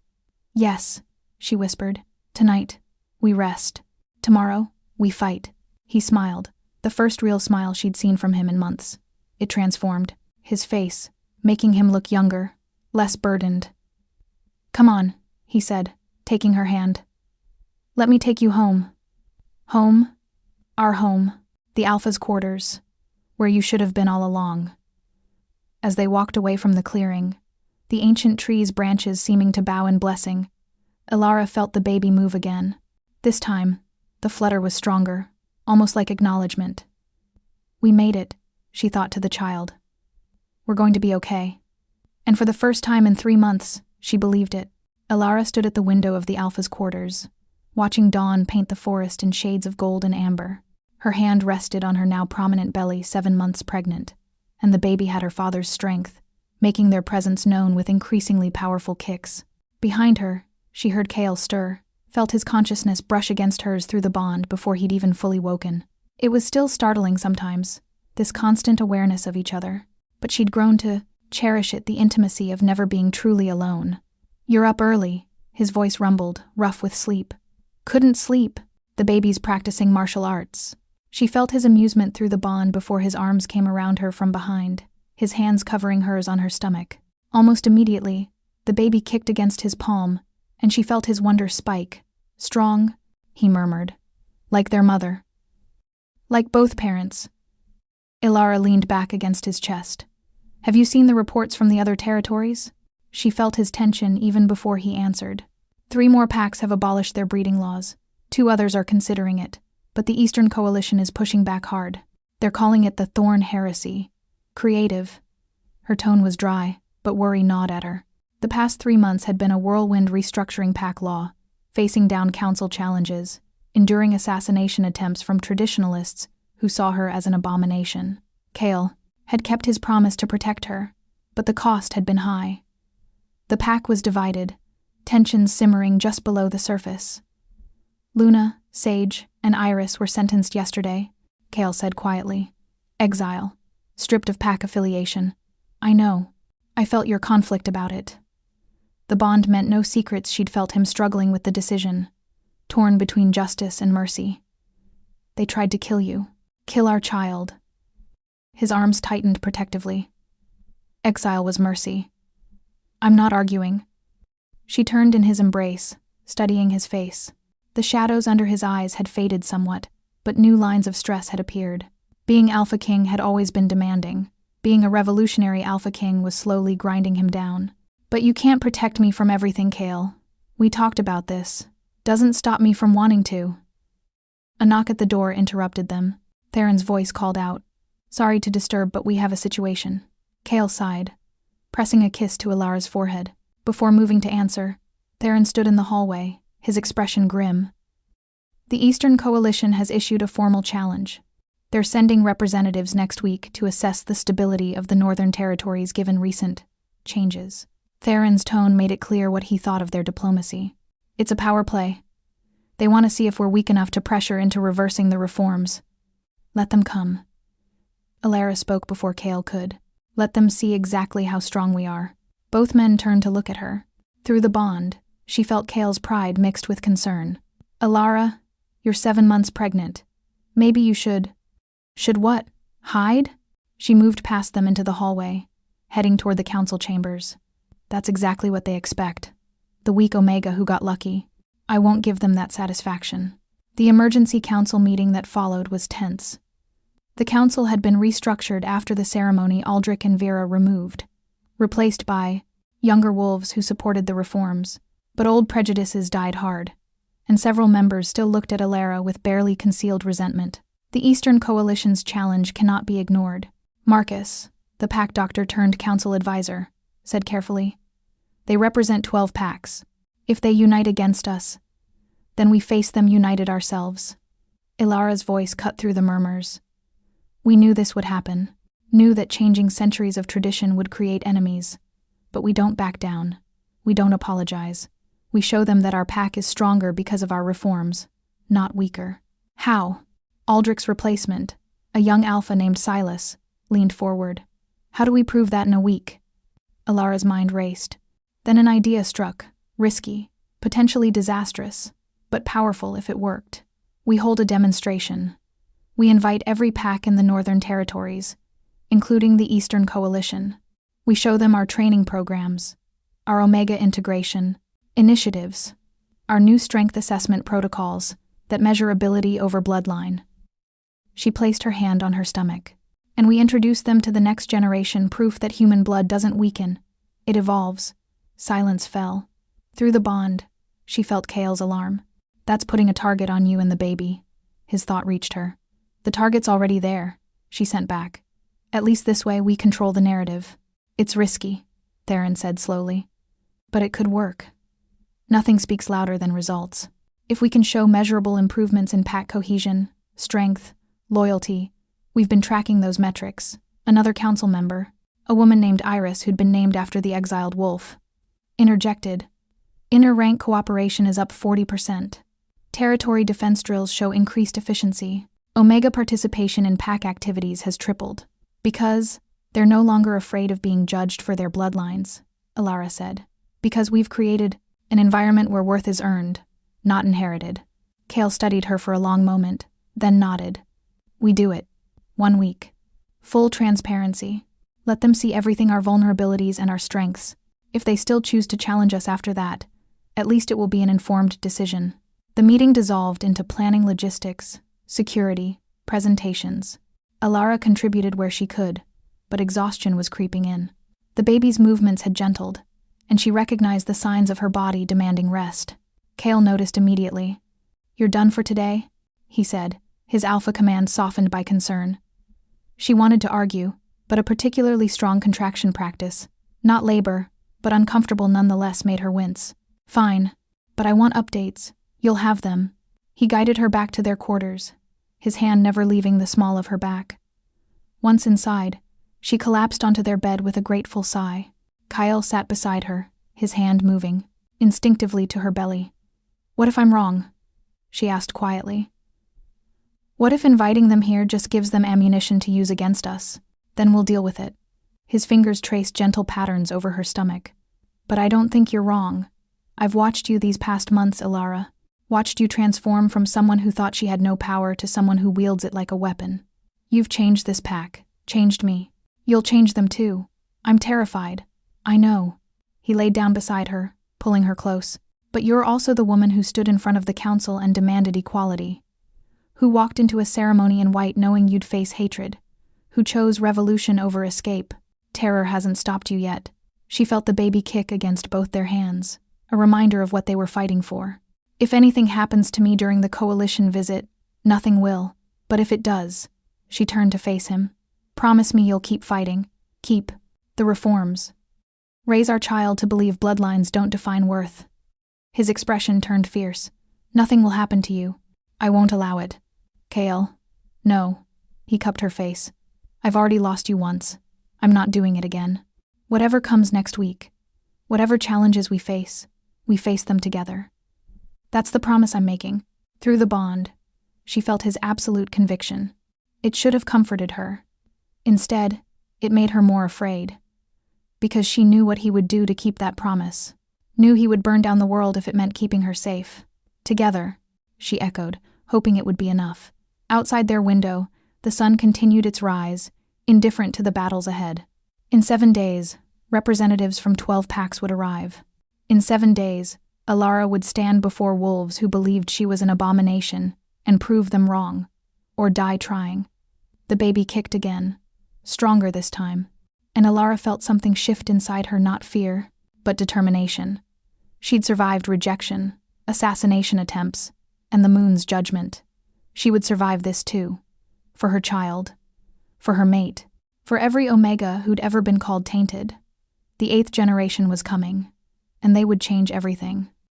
Yes, she whispered. Tonight, we rest. Tomorrow, we fight. He smiled, the first real smile she'd seen from him in months. It transformed his face, making him look younger, less burdened. Come on, he said, taking her hand. Let me take you home. Home? Our home. The Alpha's quarters, where you should have been all along. As they walked away from the clearing, the ancient tree's branches seeming to bow in blessing, Elara felt the baby move again. This time, the flutter was stronger, almost like acknowledgement. We made it, she thought to the child. We're going to be okay. And for the first time in 3 months, she believed it. Elara stood at the window of the Alpha's quarters, watching dawn paint the forest in shades of gold and amber. Her hand rested on her now prominent belly, 7 months pregnant, and the baby had her father's strength, making their presence known with increasingly powerful kicks. Behind her, she heard Kale stir, felt his consciousness brush against hers through the bond before he'd even fully woken. It was still startling sometimes, this constant awareness of each other, but she'd grown to cherish it, the intimacy of never being truly alone. You're up early, his voice rumbled, rough with sleep. Couldn't sleep, the baby's practicing martial arts. She felt his amusement through the bond before his arms came around her from behind, his hands covering hers on her stomach. Almost immediately, the baby kicked against his palm, and she felt his wonder spike. Strong, he murmured. Like their mother. Like both parents. Elara leaned back against his chest. Have you seen the reports from the other territories? She felt his tension even before he answered. 3 more packs have abolished their breeding laws. 2 others are considering it, but the Eastern Coalition is pushing back hard. They're calling it the Thorn Heresy. Creative. Her tone was dry, but worry gnawed at her. The past 3 months had been a whirlwind restructuring pack law, facing down council challenges, enduring assassination attempts from traditionalists who saw her as an abomination. Kale had kept his promise to protect her, but the cost had been high. The pack was divided, tensions simmering just below the surface. Luna, Sage, and Iris were sentenced yesterday, Kale said quietly. Exile. Stripped of pack affiliation. I know. I felt your conflict about it. The bond meant no secrets. She'd felt him struggling with the decision, torn between justice and mercy. They tried to kill you. Kill our child. His arms tightened protectively. Exile was mercy. I'm not arguing. She turned in his embrace, studying his face. The shadows under his eyes had faded somewhat, but new lines of stress had appeared. Being Alpha King had always been demanding. Being a revolutionary Alpha King was slowly grinding him down. But you can't protect me from everything, Kale. We talked about this. Doesn't stop me from wanting to. A knock at the door interrupted them. Theron's voice called out. Sorry to disturb, but we have a situation. Kale sighed, pressing a kiss to Elara's forehead. Before moving to answer, Theron stood in the hallway, his expression grim. The Eastern Coalition has issued a formal challenge. They're sending representatives next week to assess the stability of the Northern Territories given recent changes. Theron's tone made it clear what he thought of their diplomacy. It's a power play. They want to see if we're weak enough to pressure into reversing the reforms. Let them come. Elara spoke before Kale could. Let them see exactly how strong we are. Both men turned to look at her. Through the bond, she felt Kale's pride mixed with concern. Elara, you're 7 months pregnant. Maybe you should... Should what? Hide? She moved past them into the hallway, heading toward the council chambers. That's exactly what they expect. The weak Omega who got lucky. I won't give them that satisfaction. The emergency council meeting that followed was tense. The council had been restructured after the ceremony. Aldrich and Vera removed, replaced by younger wolves who supported the reforms. But old prejudices died hard, and several members still looked at Elara with barely concealed resentment. The Eastern Coalition's challenge cannot be ignored. Marcus, the pack doctor turned council advisor, said carefully. They represent 12 packs. If they unite against us, then we face them united ourselves. Elara's voice cut through the murmurs. We knew this would happen, knew that changing centuries of tradition would create enemies. But we don't back down. We don't apologize. We show them that our pack is stronger because of our reforms, not weaker. How? Aldrich's replacement, a young alpha named Silas, leaned forward. How do we prove that in a week? Elara's mind raced. Then an idea struck, risky, potentially disastrous, but powerful if it worked. We hold a demonstration. We invite every pack in the Northern Territories, including the Eastern Coalition. We show them our training programs, our Omega integration, initiatives, our new strength assessment protocols that measure ability over bloodline. She placed her hand on her stomach. And we introduced them to the next generation, proof that human blood doesn't weaken. It evolves. Silence fell. Through the bond, she felt Kale's alarm. That's putting a target on you and the baby. His thought reached her. The target's already there, she sent back. At least this way we control the narrative. It's risky, Theron said slowly. But it could work. Nothing speaks louder than results. If we can show measurable improvements in pack cohesion, strength, loyalty, we've been tracking those metrics. Another council member, a woman named Iris who'd been named after the exiled wolf, interjected. Inner rank cooperation is up 40%. Territory defense drills show increased efficiency. Omega participation in pack activities has tripled. Because they're no longer afraid of being judged for their bloodlines, Alara said. Because we've created an environment where worth is earned, not inherited. Kale studied her for a long moment, then nodded. We do it. 1 week. Full transparency. Let them see everything, our vulnerabilities and our strengths. If they still choose to challenge us after that, at least it will be an informed decision. The meeting dissolved into planning logistics, security, presentations. Alara contributed where she could, but exhaustion was creeping in. The baby's movements had gentled, and she recognized the signs of her body demanding rest. Kale noticed immediately. You're done for today? He said, his alpha command softened by concern. She wanted to argue, but a particularly strong contraction practice, not labor, but uncomfortable nonetheless, made her wince. Fine, but I want updates. You'll have them. He guided her back to their quarters, his hand never leaving the small of her back. Once inside, she collapsed onto their bed with a grateful sigh. Kyle sat beside her, his hand moving, instinctively to her belly. What if I'm wrong? She asked quietly. What if inviting them here just gives them ammunition to use against us? Then we'll deal with it. His fingers traced gentle patterns over her stomach. But I don't think you're wrong. I've watched you these past months, Alara. Watched you transform from someone who thought she had no power to someone who wields it like a weapon. You've changed this pack, changed me. You'll change them too. I'm terrified. I know. He laid down beside her, pulling her close. But you're also the woman who stood in front of the council and demanded equality. Who walked into a ceremony in white knowing you'd face hatred. Who chose revolution over escape. Terror hasn't stopped you yet. She felt the baby kick against both their hands, a reminder of what they were fighting for. If anything happens to me during the coalition visit, nothing will. But if it does, she turned to face him. Promise me you'll keep fighting. Keep the reforms. Raise our child to believe bloodlines don't define worth. His expression turned fierce. Nothing will happen to you. I won't allow it. Kale. No. He cupped her face. I've already lost you once. I'm not doing it again. Whatever comes next week, whatever challenges we face them together. That's the promise I'm making. Through the bond, she felt his absolute conviction. It should have comforted her. Instead, it made her more afraid. Because she knew what he would do to keep that promise. Knew he would burn down the world if it meant keeping her safe. Together, she echoed, hoping it would be enough. Outside their window, the sun continued its rise, indifferent to the battles ahead. In 7 days, representatives from 12 packs would arrive. In 7 days, Alara would stand before wolves who believed she was an abomination and prove them wrong, or die trying. The baby kicked again, stronger this time, and Alara felt something shift inside her, not fear, but determination. She'd survived rejection, assassination attempts, and the moon's judgment. She would survive this too. For her child. For her mate. For every Omega who'd ever been called tainted. The 8th generation was coming, and they would change everything.